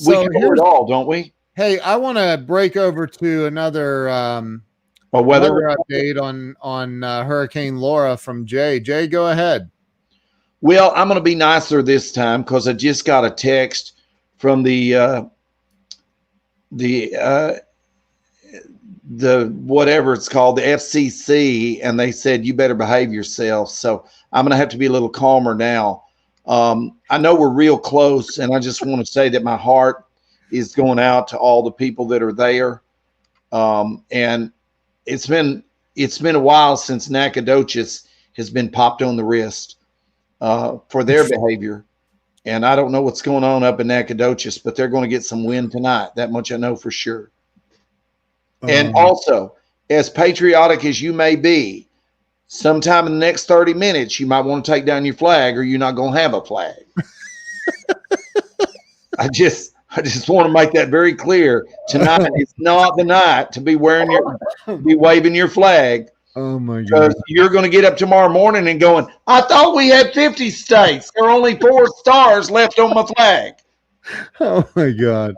We cover it all, don't we? Hey, I want to break over to another weather update on Hurricane Laura from Jay. Jay, go ahead. Well, I'm going to be nicer this time because I just got a text from the whatever it's called, the FCC, and they said you better behave yourself. So I'm going to have to be a little calmer now. I know we're real close, and I just want to say that my heart is going out to all the people that are there. And it's been a while since Nacogdoches has been popped on the wrist for their behavior. And I don't know what's going on up in Nacogdoches, but they're going to get some wind tonight. That much I know for sure. And also, as patriotic as you may be, sometime in the next 30 minutes, you might want to take down your flag or you're not going to have a flag. I just want to make that very clear. Tonight is not the night to be waving your flag. Oh my God. Because you're going to get up tomorrow morning and going, I thought we had 50 states. There are only 4 stars left on my flag. Oh my God.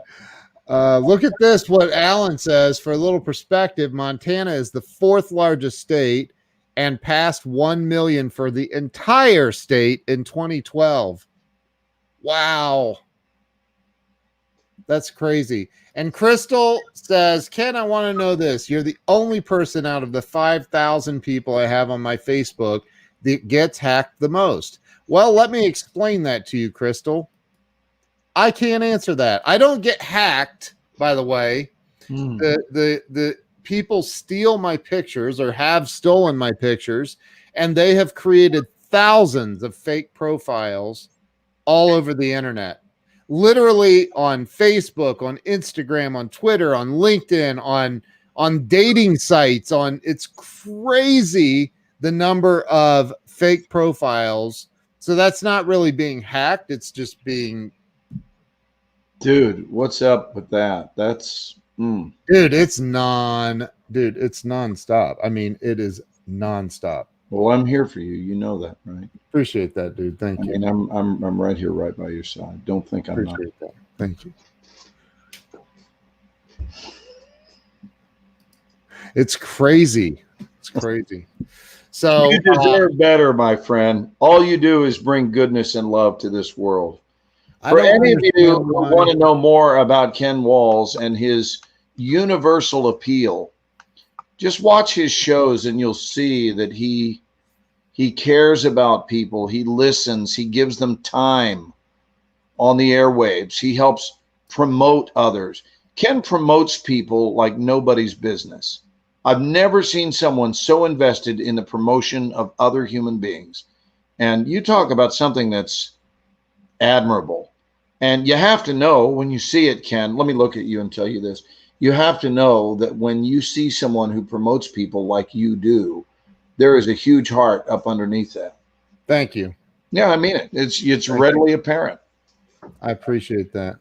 Look at this. What Alan says, for a little perspective, Montana is the 4th largest state and passed 1 million for the entire state in 2012. Wow. That's crazy. And Crystal says, Ken, I want to know this. You're the only person out of the 5,000 people I have on my Facebook that gets hacked the most. Well, let me explain that to you, Crystal. I can't answer that. I don't get hacked, by the way. The people steal my pictures or have stolen my pictures, and they have created thousands of fake profiles all over the internet. Literally on Facebook, on Instagram, on Twitter, on LinkedIn, on dating sites, it's crazy the number of fake profiles. So that's not really being hacked. It's just being. Dude, what's up with that? That's dude, it's nonstop. I mean, it is nonstop. Well, I'm here for you. You know that, right? Appreciate that, dude. Thank you. I mean, I'm right here, right by your side. Don't think I'm not. That. Thank you. It's crazy. It's crazy. So You deserve better, my friend. All you do is bring goodness and love to this world. I For don't any of you understand who why- want to know more about Ken Walls and his universal appeal, just watch his shows and you'll see that he cares about people. He listens. He gives them time on the airwaves. He helps promote others. Ken promotes people like nobody's business. I've never seen someone so invested in the promotion of other human beings. And you talk about something that's admirable. And you have to know when you see it, Ken, let me look at you and tell you this. You have to know that when you see someone who promotes people like you do, there is a huge heart up underneath that. Thank you. Yeah, I mean it. It's Thank readily apparent. I appreciate that.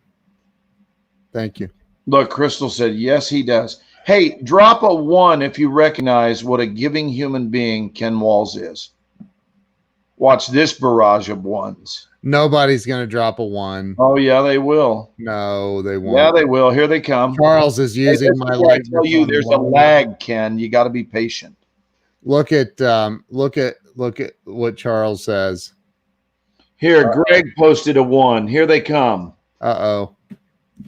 Thank you. Look, Crystal said, yes, he does. Hey, drop a 1 if you recognize what a giving human being Ken Walls is. Watch this barrage of 1s. Nobody's gonna drop a 1. Oh, yeah, they will. No, they won't. Yeah, they will. Here they come. Charles is Hey, using this my is where I light. tell you there's a lag, Ken. You got to be patient. Look at what Charles says. Here, Greg posted a 1. Here they come. Uh-oh.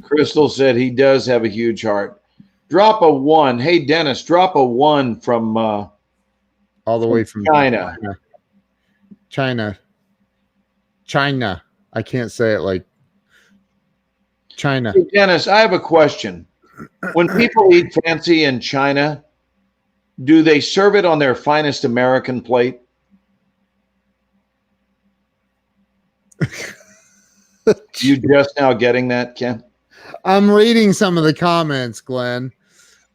Crystal said he does have a huge heart. Drop a 1. Hey, Dennis, drop a 1 from All the way from China. China. I can't say it like China. Hey, Dennis, I have a question. When people eat fancy in China, do they serve it on their finest American plate? You just now getting that, Ken? I'm reading some of the comments, Glenn.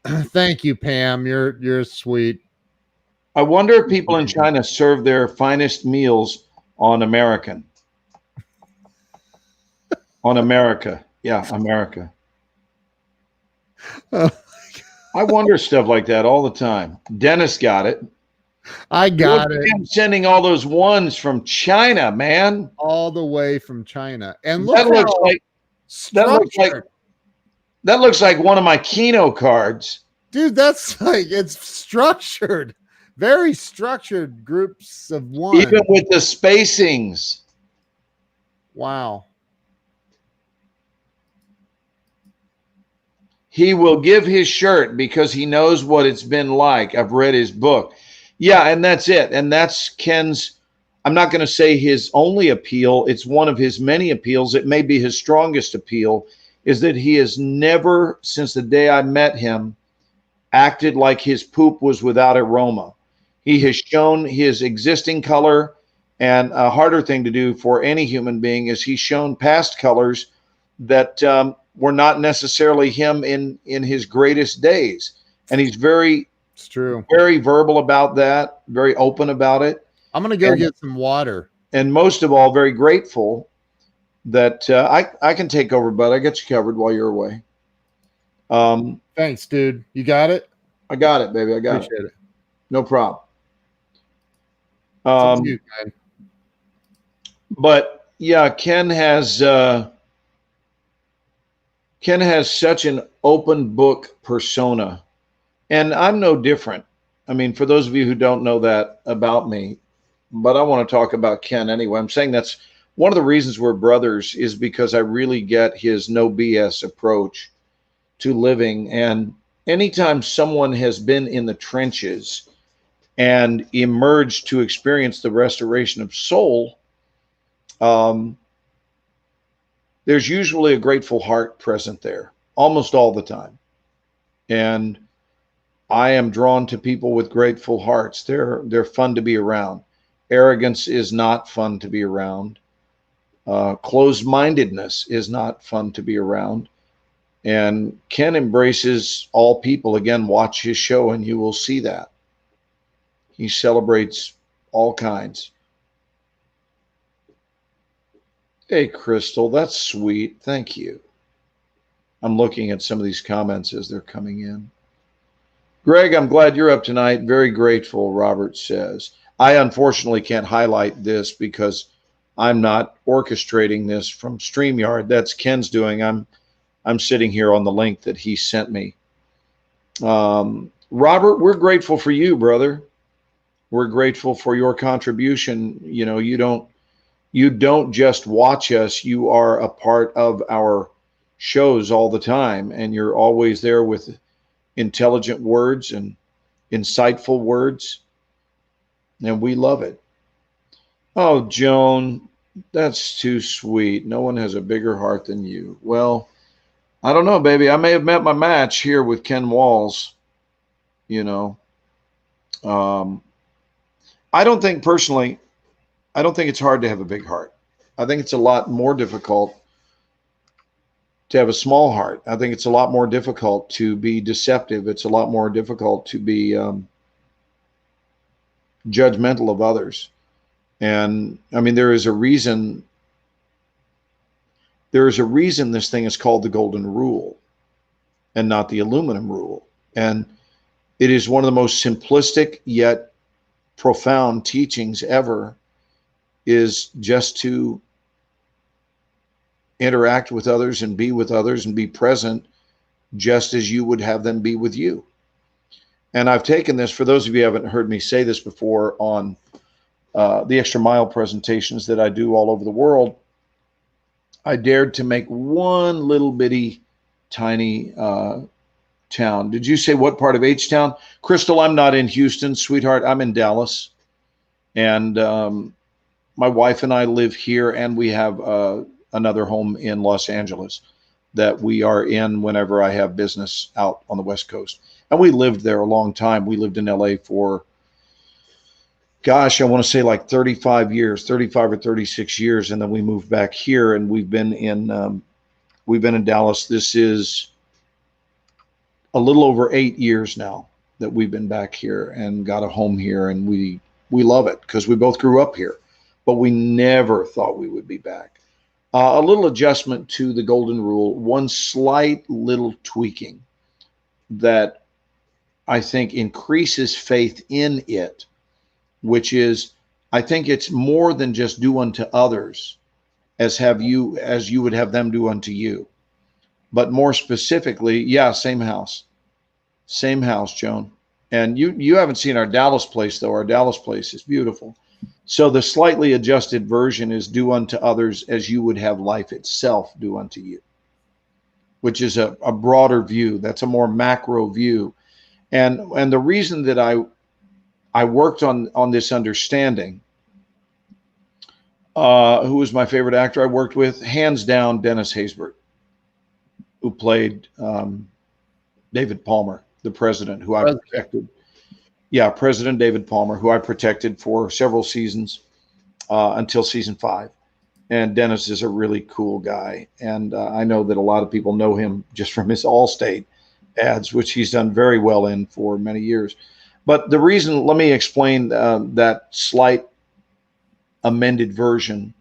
Thank you, Pam. You're sweet. I wonder if people in China serve their finest meals on American. On America. Yeah, America. Oh, I wonder stuff like that all the time. Dennis got it. I got Look it. at him sending all those 1s from China, man. All the way from China. And look That looks how like structured. that looks like one of my Keno cards. Dude, that's like it's structured. Very structured groups of 1. Even with the spacings. Wow. He will give his shirt because he knows what it's been like. I've read his book. Yeah, and that's it. And that's Ken's, I'm not going to say his only appeal. It's one of his many appeals. It may be his strongest appeal, is that he has never, since the day I met him, acted like his poop was without aroma. He has shown his existing color, and a harder thing to do for any human being is he's shown past colors that were not necessarily him in his greatest days. And he's It's true. very verbal about that, very open about it. I'm gonna go get some water. And most of all, very grateful that I can take over, but I got you covered while you're away. Thanks, dude. You got it? I got it, baby. I got it. Appreciate it. No problem. It's up to you, man. But yeah, Ken has such an open book persona, and I'm no different. I mean, for those of you who don't know that about me, but I want to talk about Ken anyway. I'm saying that's one of the reasons we're brothers, is because I really get his no BS approach to living. And anytime someone has been in the trenches and emerged to experience the restoration of soul, there's usually a grateful heart present there almost all the time. And I am drawn to people with grateful hearts. They're fun to be around. Arrogance is not fun to be around. Closed-mindedness is not fun to be around. And Ken embraces all people. Again, watch his show and you will see that. He celebrates all kinds. Hey, Crystal, that's sweet. Thank you. I'm looking at some of these comments as they're coming in. Greg, I'm glad you're up tonight. Very grateful, Robert says. I unfortunately can't highlight this because I'm not orchestrating this from StreamYard. That's Ken's doing. I'm sitting here on the link that he sent me. Robert, we're grateful for you, brother. We're grateful for your contribution. You know, you don't just watch us, you are a part of our shows all the time, and you're always there with intelligent words and insightful words, and we love it. Oh, Joan, that's too sweet. No one has a bigger heart than you. Well, I don't know, baby. I may have met my match here with Ken Walls. You know, I don't think personally, I don't think it's hard to have a big heart. I think it's a lot more difficult to have a small heart. I think it's a lot more difficult to be deceptive. It's a lot more difficult to be judgmental of others. And I mean, there is a reason this thing is called the Golden Rule and not the Aluminum Rule. And it is one of the most simplistic yet profound teachings ever, is just to interact with others and be with others and be present just as you would have them be with you. And I've taken this, for those of you who haven't heard me say this before, on the Extra Mile presentations that I do all over the world, I dared to make one little bitty tiny town. Did you say what part of H-Town? Crystal, I'm not in Houston, sweetheart. I'm in Dallas. And my wife and I live here, and we have another home in Los Angeles that we are in whenever I have business out on the West Coast. And we lived there a long time. We lived in LA for, gosh, I want to say like 35 or 36 years. And then we moved back here, and we've been in Dallas. This is a little over 8 years now that we've been back here and got a home here, and we love it because we both grew up here, but we never thought we would be back. A little adjustment to the Golden Rule, one slight little tweaking that I think increases faith in it, which is, I think it's more than just do unto others as you would have them do unto you. But more specifically, yeah, same house, Joan. And you haven't seen our Dallas place, though. Our Dallas place is beautiful. So the slightly adjusted version is do unto others as you would have life itself do unto you, which is a broader view. That's a more macro view. And the reason that I worked on this understanding, who was my favorite actor I worked with? Hands down, Dennis Haysbert, who played David Palmer, the president, who I protected. Yeah, President David Palmer, who I protected for several seasons until season 5. And Dennis is a really cool guy. And I know that a lot of people know him just from his Allstate ads, which he's done very well in for many years. But the reason, let me explain that slight amended version,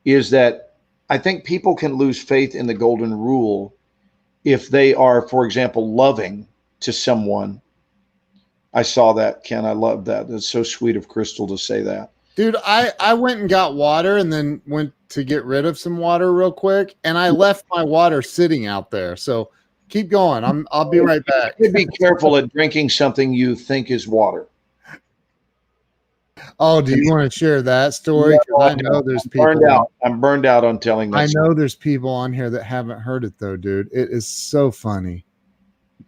is that I think people can lose faith in the Golden Rule if they are, for example, loving to someone. I saw that, Ken. I love that. That's so sweet of Crystal to say that. Dude, I went and got water and then went to get rid of some water real quick, and I left my water sitting out there. So keep going. I'll be right back. Be careful at drinking something you think is water. Oh, do you want to share that story? I know there's people. I'm burned out on telling that. I know there's people on here that haven't heard it though, dude. It is so funny.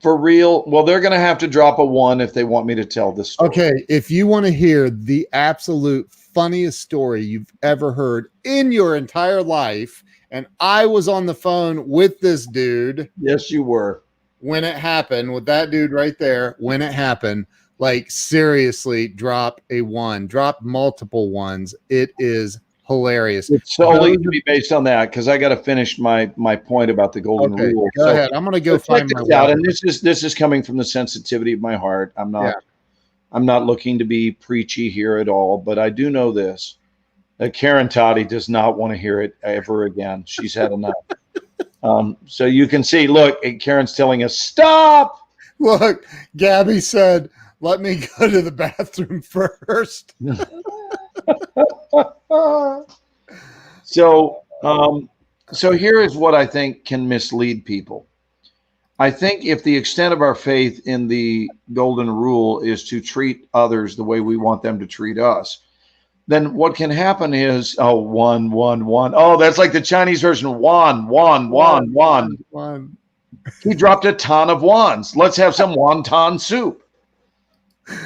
For real? Well, they're going to have to drop a 1 if they want me to tell this story. Okay, if you want to hear the absolute funniest story you've ever heard in your entire life, and I was on the phone with this dude. Yes, you were. When it happened, with that dude right there, when it happened, like seriously, drop a 1, drop multiple 1s. It is hilarious. It's solely to be based on that, because I got to finish my point about the Golden Rule. Go ahead. I'm gonna go find my out. And this is coming from the sensitivity of my heart. I'm not looking to be preachy here at all, but I do know this: that Karen Toddy does not want to hear it ever again. She's had enough. So you can see. Look, Karen's telling us stop. Look, Gabby said, "Let me go to the bathroom first." So here is what I think can mislead people. I think if the extent of our faith in the golden rule is to treat others the way we want them to treat us, then what can happen is, oh, one, one, one. Oh, that's like the Chinese version. One, one, one, one. One. He dropped a ton of ones. Let's have some wonton soup.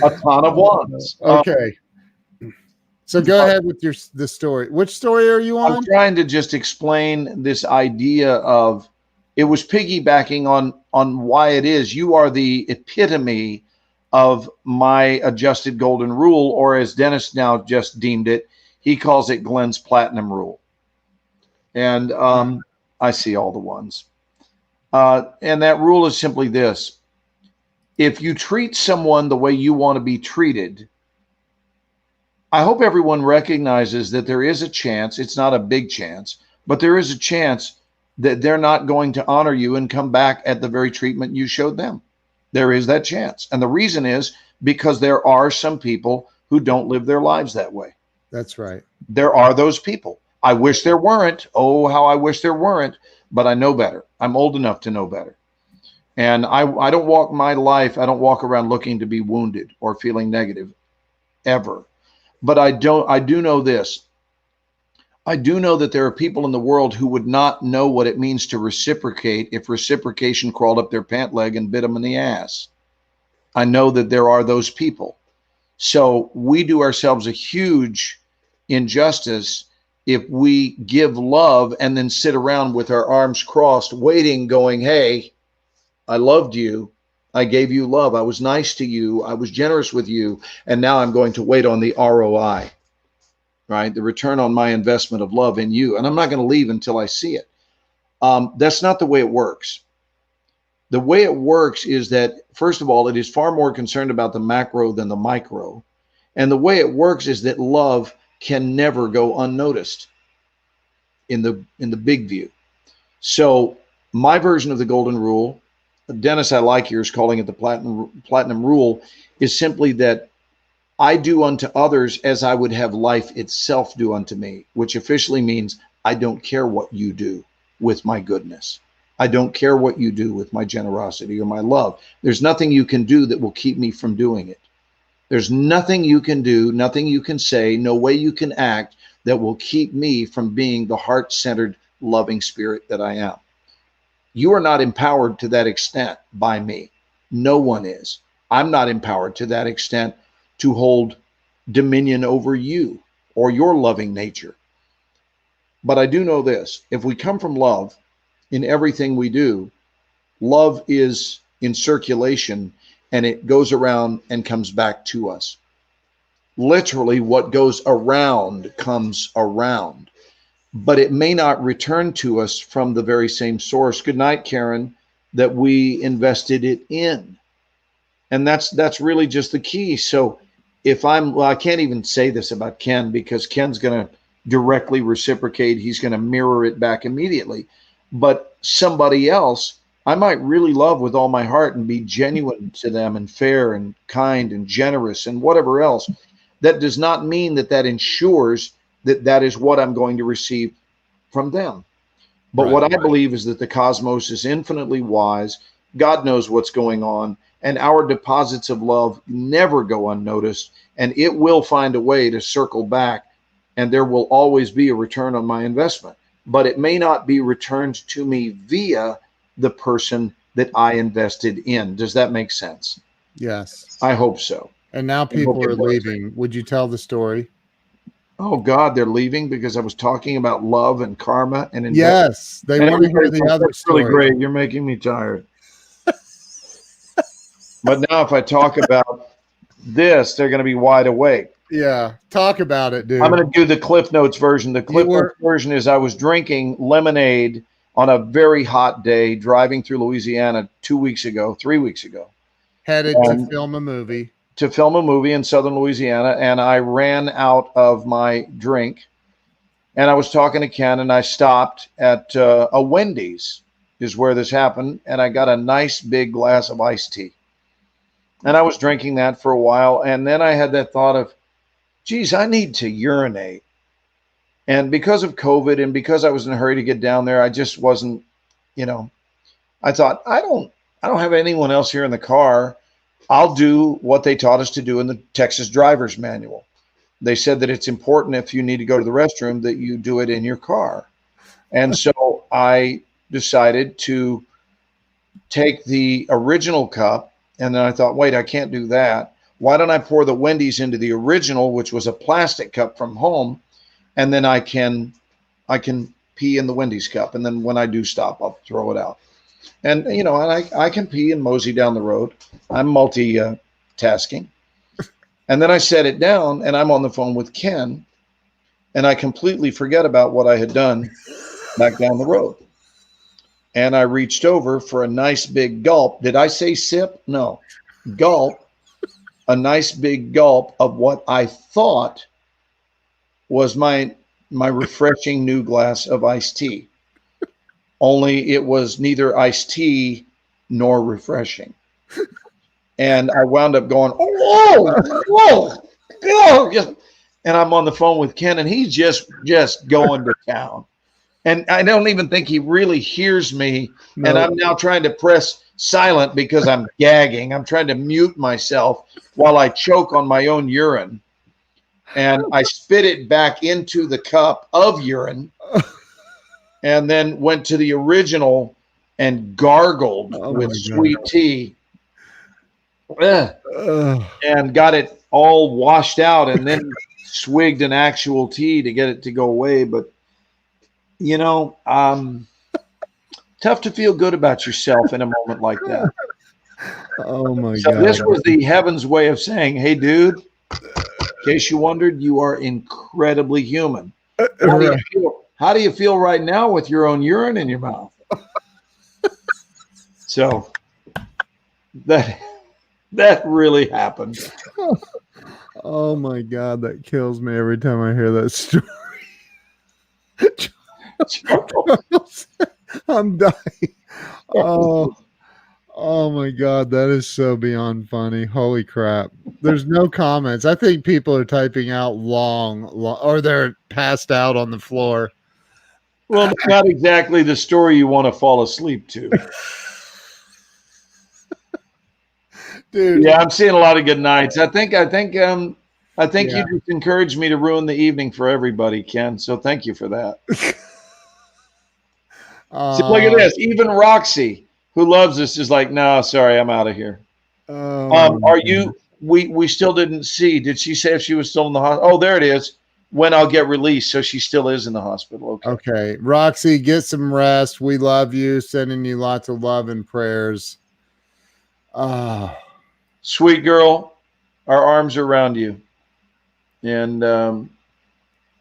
A ton of ones. Okay. So go ahead with the story. Which story are you on? I'm trying to just explain this idea of, it was piggybacking on why it is you are the epitome of my adjusted golden rule, or as Dennis now just deemed it, he calls it Glenn's platinum rule. And I see all the ones. And that rule is simply this. If you treat someone the way you want to be treated, I hope everyone recognizes that there is a chance, it's not a big chance, but there is a chance that they're not going to honor you and come back at the very treatment you showed them. There is that chance. And the reason is because there are some people who don't live their lives that way. That's right. There are those people. I wish there weren't. Oh, how I wish there weren't, but I know better. I'm old enough to know better. And I don't walk my life, I don't walk around looking to be wounded or feeling negative ever. But I do know this. I do know that there are people in the world who would not know what it means to reciprocate if reciprocation crawled up their pant leg and bit them in the ass. I know that there are those people. So we do ourselves a huge injustice if we give love and then sit around with our arms crossed, waiting, going, hey, I loved you. I gave you love. I was nice to you. I was generous with you. And now I'm going to wait on the ROI, right? The return on my investment of love in you. And I'm not going to leave until I see it. That's not the way it works. The way it works is that, first of all, it is far more concerned about the macro than the micro. And the way it works is that love can never go unnoticed in the big view. So my version of the golden rule, Dennis, I like yours, calling it the platinum rule, is simply that I do unto others as I would have life itself do unto me, which officially means I don't care what you do with my goodness. I don't care what you do with my generosity or my love. There's nothing you can do that will keep me from doing it. There's nothing you can do, nothing you can say, no way you can act that will keep me from being the heart-centered, loving spirit that I am. You are not empowered to that extent by me. No one is. I'm not empowered to that extent to hold dominion over you or your loving nature. But I do know this. If we come from love in everything we do, love is in circulation and it goes around and comes back to us. Literally, what goes around comes around. But it may not return to us from the very same source. Good night, Karen, that we invested it in. And that's really just the key. So if I can't even say this about Ken because Ken's going to directly reciprocate. He's going to mirror it back immediately. But somebody else, I might really love with all my heart and be genuine to them and fair and kind and generous and whatever else. That does not mean that ensures that is what I'm going to receive from them. But Right, what I right. believe is that the cosmos is infinitely wise. God knows what's going on, and our deposits of love never go unnoticed, and it will find a way to circle back, and there will always be a return on my investment. But it may not be returned to me via the person that I invested in. Does that make sense? Yes. I hope so. And now people hope it are does. leaving. Would you tell the story? Oh God, they're leaving because I was talking about love and karma and investment. Yes. They And want to hear everybody's the like, other "That's really story. great. You're making me tired." But now if I talk about this, they're going to be wide awake. Yeah. Talk about it, dude. I'm going to do the Cliff Notes version. The Cliff You were- Notes version is I was drinking lemonade on a very hot day, driving through Louisiana 3 weeks ago, headed to and- film a movie. to film a movie in southern Louisiana, and I ran out of my drink. And I was talking to Ken, and I stopped at a Wendy's, is where this happened, and I got a nice big glass of iced tea. And I was drinking that for a while, and then I had that thought of, geez, I need to urinate. And because of COVID and because I was in a hurry to get down there, I just wasn't, I thought, I don't I don't have anyone else here in the car. I'll do what they taught us to do in the Texas driver's manual. They said that it's important if you need to go to the restroom that you do it in your car. And so I decided to take the original cup, and then I thought, wait, I can't do that. Why don't I pour the Wendy's into the original, which was a plastic cup from home, and then I can pee in the Wendy's cup, and then when I do stop, I'll throw it out. And and I can pee and mosey down the road. I'm multitasking. And then I set it down, and I'm on the phone with Ken, and I completely forget about what I had done back down the road. And I reached over for a nice big gulp. Did I say sip? No. Gulp. A nice big gulp of what I thought was my refreshing new glass of iced tea. Only it was neither iced tea nor refreshing. And I wound up going, whoa. And I'm on the phone with Ken, and he's just going to town. And I don't even think he really hears me. No. And I'm now trying to press silent because I'm gagging. I'm trying to mute myself while I choke on my own urine. And I spit it back into the cup of urine and then went to the original and gargled with sweet tea and got it all washed out, and then swigged an actual tea to get it to go away. But tough to feel good about yourself in a moment like that. Oh my God. So this was the heavens way of saying, hey, dude, in case you wondered, you are incredibly human. How do you feel right now with your own urine in your mouth? So that really happened. Oh my God, that kills me every time I hear that story. I'm dying. Oh my God, that is so beyond funny. Holy crap. There's no comments. I think people are typing out long, or they're passed out on the floor. Well, not exactly the story you want to fall asleep to. Dude. Yeah, I'm seeing a lot of good nights. I think you just encouraged me to ruin the evening for everybody, Ken. So thank you for that. See, look at this. Even Roxy, who loves us, is like, no, sorry, I'm out of here. Are you? We still didn't see. Did she say if she was still in the hospital? Oh, there it is. When I'll get released, so she still is in the hospital. Okay, Roxy, get some rest. We love you. Sending you lots of love and prayers. Sweet girl, our arms are around you, and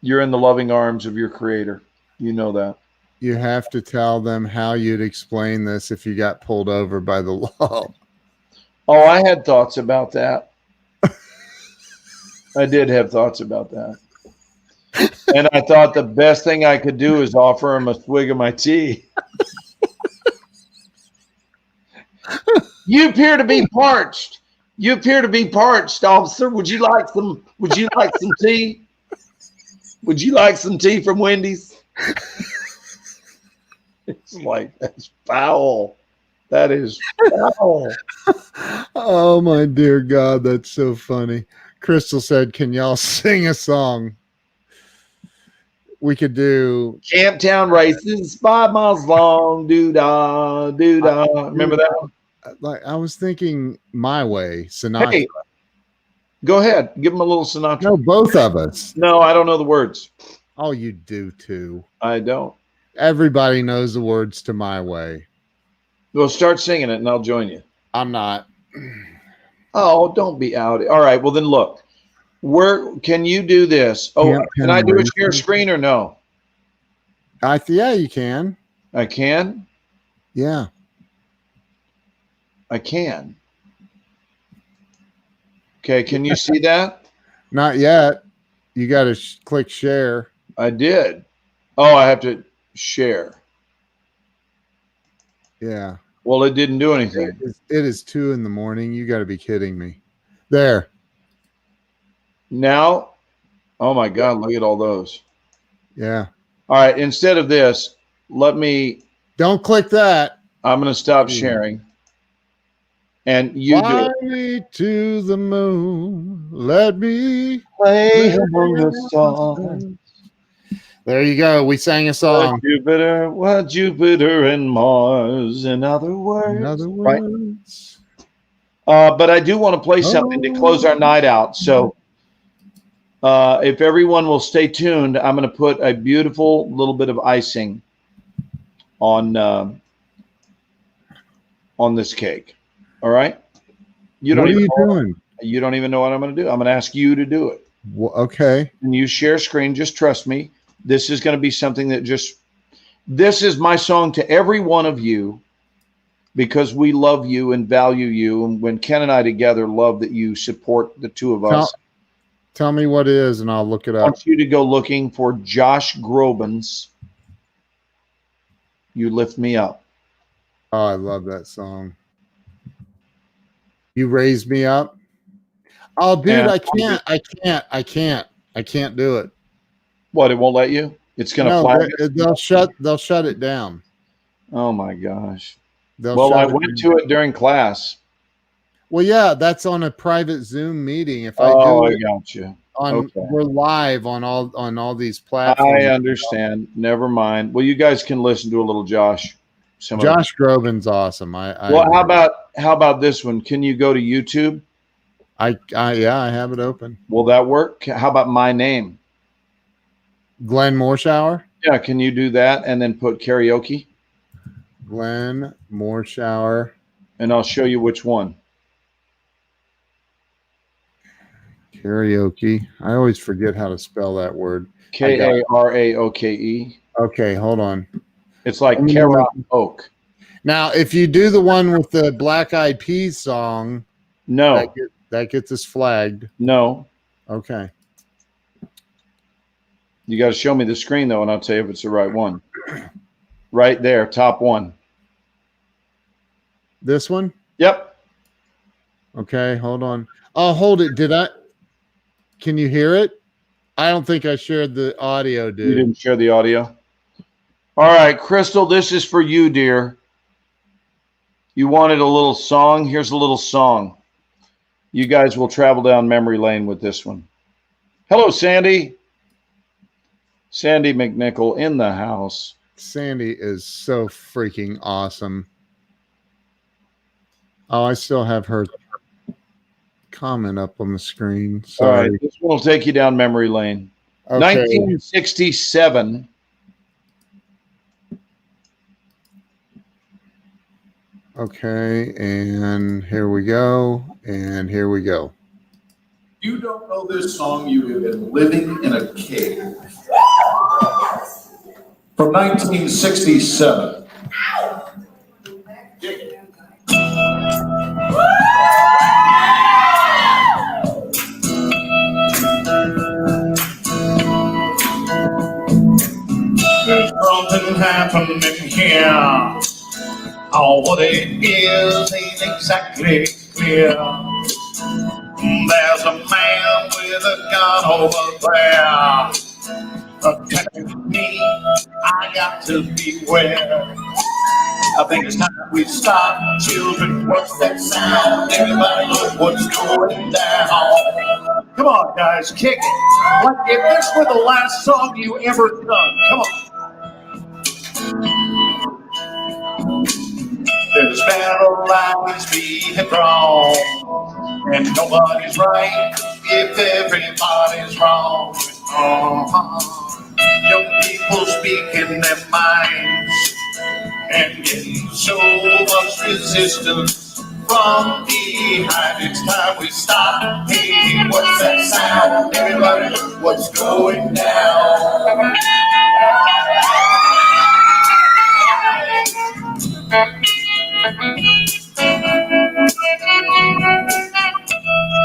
you're in the loving arms of your Creator. You know that. You have to tell them how you'd explain this if you got pulled over by the law. Oh, I had thoughts about that. I did have thoughts about that. And I thought the best thing I could do is offer him a swig of my tea. You appear to be parched. You appear to be parched, officer. Would you like some tea? Would you like some tea from Wendy's? It's like, that's foul. That is foul. Oh my dear God, that's so funny. Crystal said, can y'all sing a song? We could do Camptown Races, 5 miles long, doo-dah, doo-dah. Remember that one? Like, I was thinking My Way, Sinatra. Hey, go ahead. Give him a little Sinatra. No, both of us. No, I don't know the words. Oh, you do too. I don't. Everybody knows the words to My Way. Well, start singing it and I'll join you. I'm not. Oh, don't be out. All right. Well, then look. Can you do this? Oh, can I do a share screen or no? Yeah, you can. I can? Yeah. I can. Okay, can you see that? Not yet. You got to click share. I did. Oh, I have to share. Yeah. Well, it didn't do anything. It is 2 a.m. You got to be kidding me. There. Now, oh my God, look at all those. Yeah. All right, instead of this, don't click that. I'm going to stop sharing. And you Fly do me to the moon. Let me play among the stars. There you go. We sang a song. Jupiter and Mars, in other words. In other Right? words. But I do want to play something to close our night out. So if everyone will stay tuned, I'm going to put a beautiful little bit of icing on this cake. All right? What are you doing? You don't even know what I'm going to do. I'm going to ask you to do it. Well, okay. And you share screen. Just trust me. This is going to be something that this is my song to every one of you, because we love you and value you. And when Ken and I together love that you support the two of us. Tell me what it is and I'll look it I up. want you to go looking for Josh Groban's You Lift Me Up. Oh, I love that song. You Raise Me Up. Oh, dude, Yeah. I can't do it. What, it won't let you? It's going to flag it? They'll shut it down. Oh my gosh. Well, I went to it during class. Well, yeah, that's on a private Zoom meeting. If I got you. we're live on all these platforms. I understand. Never mind. Well, you guys can listen to a little Josh. Josh Groban's awesome. How about this one? Can you go to YouTube? I have it open. Will that work? How about my name? Glenn Morshower? Yeah, can you do that and then put karaoke? Glenn Morshower. And I'll show you which one. Karaoke. I always forget how to spell that word. Karaoke. Okay, hold on. It's like karaoke. Now, if you do the one with the Black Eyed Peas song, no, that gets us flagged. No. Okay. You got to show me the screen though, and I'll tell you if it's the right one. Right there, top one. This one? Yep. Okay, hold on. Oh, hold it. Can you hear it? I don't think I shared the audio, dude. You didn't share the audio? All right, Crystal, this is for you, dear. You wanted a little song? Here's a little song. You guys will travel down memory lane with this one. Hello, Sandy. Sandy McNichol in the house. Sandy is so freaking awesome. Oh, I still have her comment up on the screen. Sorry. All right, this one will take you down memory lane. Okay. 1967. Okay, and here we go, and here we go. You don't know this song, you have been living in a cave. From 1967. There's something happening here. Oh, what it is ain't exactly clear. There's a man with a gun over there attacking me. I got to beware. I think it's time we stop. Children, what's that sound? Everybody look what's going down. Come on, guys, kick it. Like if this were the last song you ever sung. Come on. There's battle lines being drawn, and nobody's right if everybody's wrong. Young people speaking their minds and getting so much resistance from behind. It's time we stop. Hey, what's that sound? Everybody look what's going down.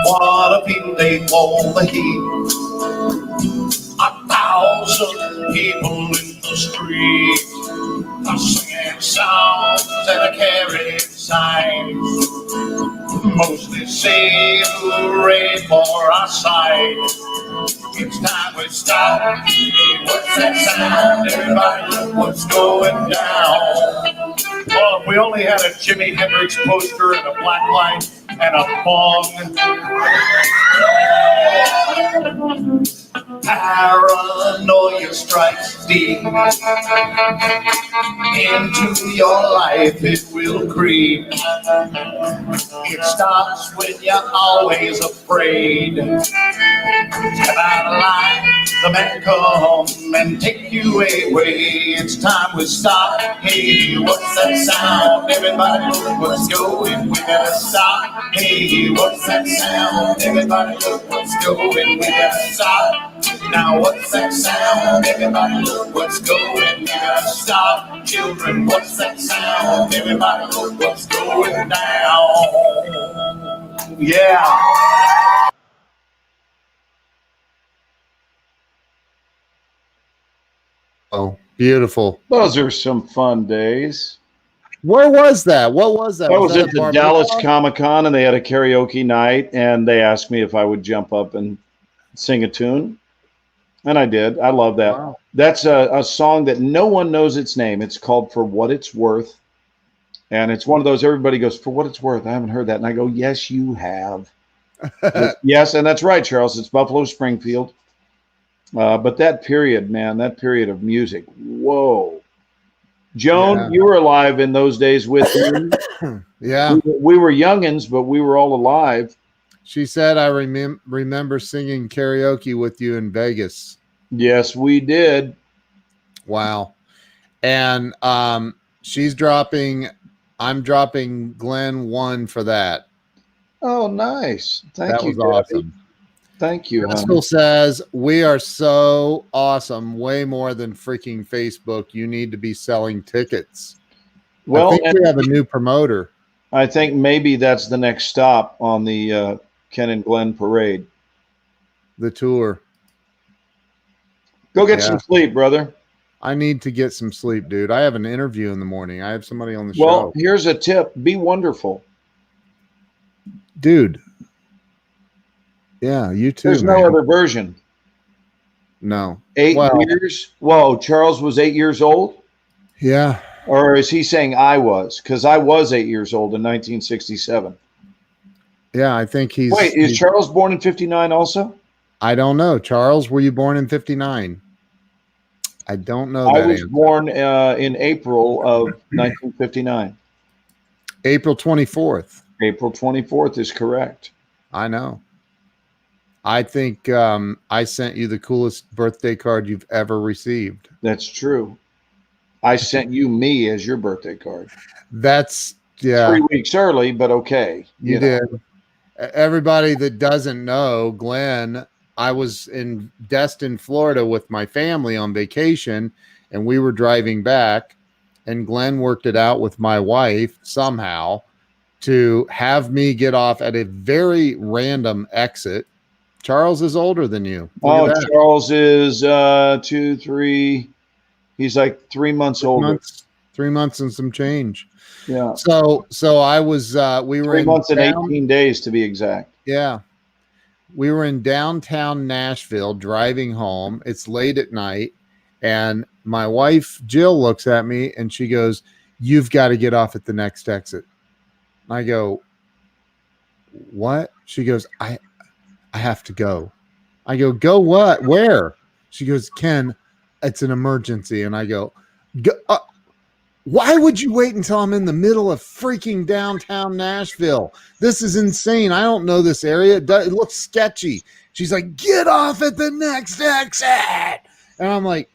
What a people they call the heat. 1,000 people in the street, singing songs and carrying signs, mostly say hooray for our side. It's time we stop. Hey, what's that sound? Everybody look what's going down. Well, if we only had a Jimi Hendrix poster and a black light and a bong. Paranoia strikes deep into your life, it will creep. It starts when you're always afraid. Step out of line, the men come and take you away. It's time we stop. Hey, what's that sound? Everybody look what's going. We gotta stop. Hey, what's that sound? Everybody look what's going. We gotta stop. Now what's that sound? Everybody look what's going. We gotta stop. Children, what's that sound? Everybody look what's going down. Yeah. Oh, beautiful. Those are some fun days. Where was that? What was that? I was at at the Barbados? Dallas Comic-Con, and they had a karaoke night, and they asked me if I would jump up and sing a tune. And I did. I love that. Wow. That's a song that no one knows its name. It's called For What It's Worth. And it's one of those, everybody goes, For What It's Worth. I haven't heard that. And I go, yes, you have. Yes, and that's right, Charles. It's Buffalo Springfield. But that period, man, that period of music, whoa. Joan, Yeah. you were alive in those days with me. Yeah. We were youngins, but we were all alive. She said, I remember singing karaoke with you in Vegas. Yes, we did. Wow. And she's dropping, I'm dropping Glenn 1 for that. Oh, nice. Thank That you. was Debbie. awesome. Thank you. Crystal says, we are so awesome, way more than freaking Facebook. You need to be selling tickets. Well, I think we have a new promoter. I think maybe that's the next stop on the Ken and Glenn parade. The tour. Go get Yeah. some sleep, brother. I need to get some sleep, dude. I have an interview in the morning. I have somebody on the Well, show. here's a tip. Be wonderful. Dude. Yeah, you too. There's man. no other version. No. 8 Well- years? Whoa, Charles was 8 years old? Yeah. Or is he saying I was? Because I was 8 years old in 1967. Yeah, I think he's. Wait, is he's- Charles born in 59 also? I don't know. Charles, were you born in 59? I don't know I that was answer. born in April of 1959. April 24th. April 24th is correct. I know. I think I sent you the coolest birthday card you've ever received. That's true. I sent you me as your birthday card. That's, yeah, 3 weeks early, but okay. you know. did. Everybody that doesn't know, Glenn, I was in Destin, Florida with my family on vacation, and we were driving back, and Glenn worked it out with my wife somehow to have me get off at a very random exit. Charles is older than you. Look Oh, at that. Charles is 2, 3. He's like 3 months older. 3 months and some change. Yeah. So I was we were 3 in months and down- 18 days to be exact. Yeah. We were in downtown Nashville driving home. It's late at night. And my wife, Jill, looks at me and she goes, "You've got to get off at the next exit." I go, "What?" She goes, I have to go. I go, "Go what? Where?" She goes, "Ken, it's an emergency." And I go, why would you wait until I'm in the middle of freaking downtown Nashville? This is insane. I don't know this area. It looks sketchy. She's like, "Get off at the next exit." And I'm like,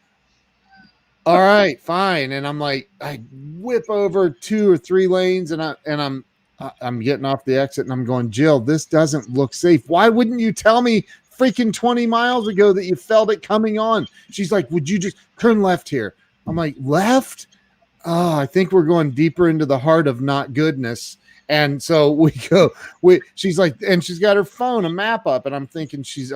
all right, fine. And I'm like, I whip over 2 or 3 lanes and I'm getting off the exit and I'm going, "Jill, this doesn't look safe. Why wouldn't you tell me freaking 20 miles ago that you felt it coming on?" She's like, "Would you just turn left here?" I'm like, "Left? Oh, I think we're going deeper into the heart of not goodness." And so she's like, and she's got her phone, a map up, and I'm thinking she's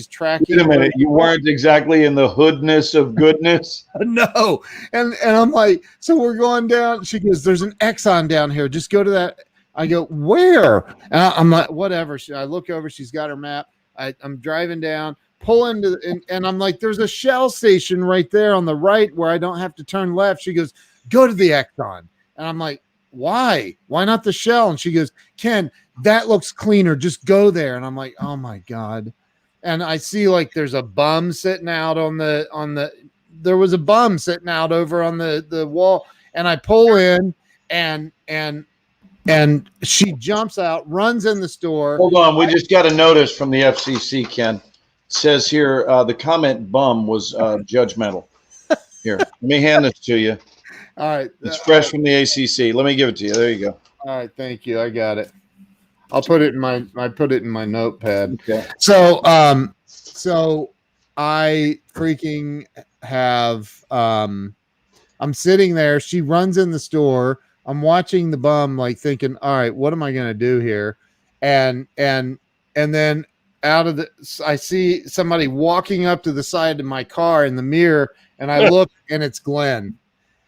tracking. Wait a minute. You weren't exactly in the hoodness of goodness. No. And I'm like, so we're going down. She goes, "There's an Exxon down here. Just go to that." I go, "Where?" And I'm like, whatever. I look over. She's got her map. I'm driving down, pull into, and I'm like, "There's a Shell station right there on the right where I don't have to turn left." She goes, "Go to the Exxon." And I'm like, why? Why not the shell? And she goes, Ken, that looks cleaner. Just go there. And I'm like, oh my God. And I see like there's a bum sitting out there was a bum sitting out over on the wall. And I pull in and she jumps out, runs in the store. Hold on. We just got a notice from the FCC, Ken. It says here the comment bum was judgmental. Here, let me hand this to you. All right. It's fresh from the ACC. Let me give it to you. There you go. All right. Thank you. I got it. I'll put it in my notepad. Okay. So I freaking have, I'm sitting there. She runs in the store. I'm watching the bum, like thinking, all right, what am I going to do here? And then I see somebody walking up to the side of my car in the mirror, and I look and it's Glenn.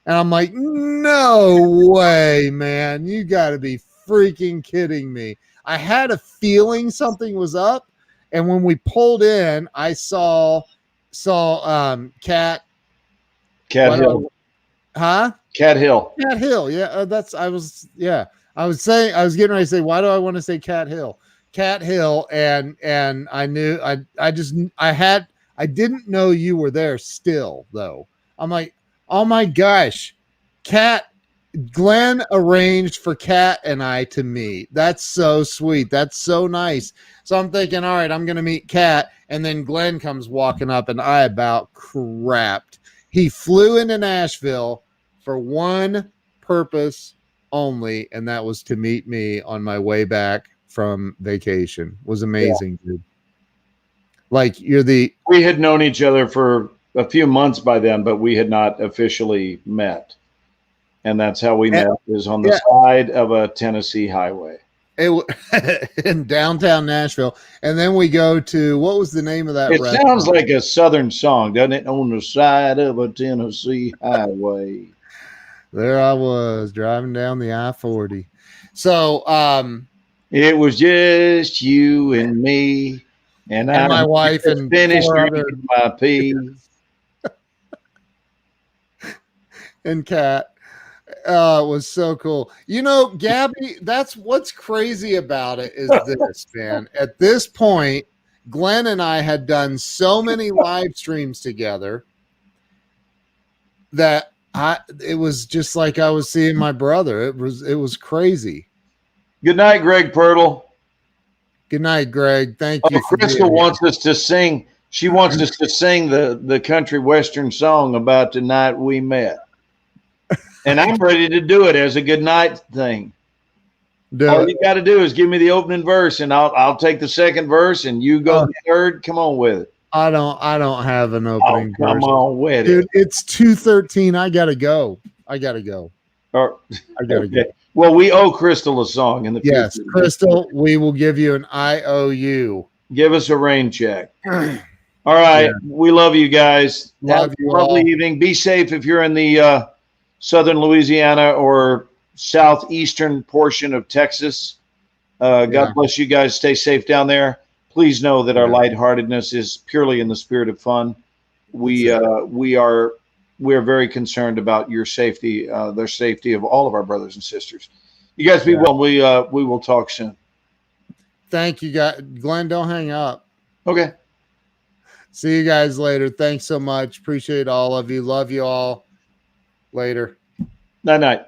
And I'm like, no way, man. You got to be freaking kidding me. I had a feeling something was up. And when we pulled in, I saw Cat Hill. Huh? Cat Hill. Cat Hill. Yeah. I was getting ready to say, why do I want to say Cat Hill? Cat Hill. And I knew I didn't know you were there still though. I'm like, oh my gosh, Glenn arranged for Kat and I to meet. That's so sweet. That's so nice. So I'm thinking, all right, I'm going to meet Kat. And then Glenn comes walking up and I about crapped. He flew into Nashville for one purpose only, and that was to meet me on my way back from vacation. It was amazing, dude. Like we had known each other for a few months by then, but we had not officially met. And that's how we met, is on the side of a Tennessee highway. In downtown Nashville. And then we go to, what was the name of that restaurant? Sounds like a Southern song, doesn't it? On the side of a Tennessee highway. There I was driving down the I-40. So it was just you and me, and my wife and finished my pee. And Kat. It was so cool. You know, Gabby, that's what's crazy about it is this, man. At this point, Glenn and I had done so many live streams together that it was just like I was seeing my brother. It was crazy. Good night, Greg Pirtle. Good night, Greg. Thank you. Crystal wants us to sing. She wants us to sing the country western song about the night we met. And I'm ready to do it as a good night thing. All you got to do is give me the opening verse, and I'll take the second verse, and you go the third. Come on with it. I don't have an opening verse. Come on with it, dude. It's 2:13. I gotta go. I gotta go. Well, we owe Crystal a song in the future. Yes, Crystal, we will give you an IOU. Give us a rain check. All right, yeah. We love you guys. Have a lovely evening. Be safe if you're in the southern Louisiana or southeastern portion of Texas. God bless you guys. Stay safe down there. Please know that our lightheartedness is purely in the spirit of fun. We are very concerned about your safety, the safety of all of our brothers and sisters. You guys be well. We will talk soon. Thank you, guys. Glenn, don't hang up. Okay. See you guys later. Thanks so much. Appreciate all of you. Love you all. Later. Night.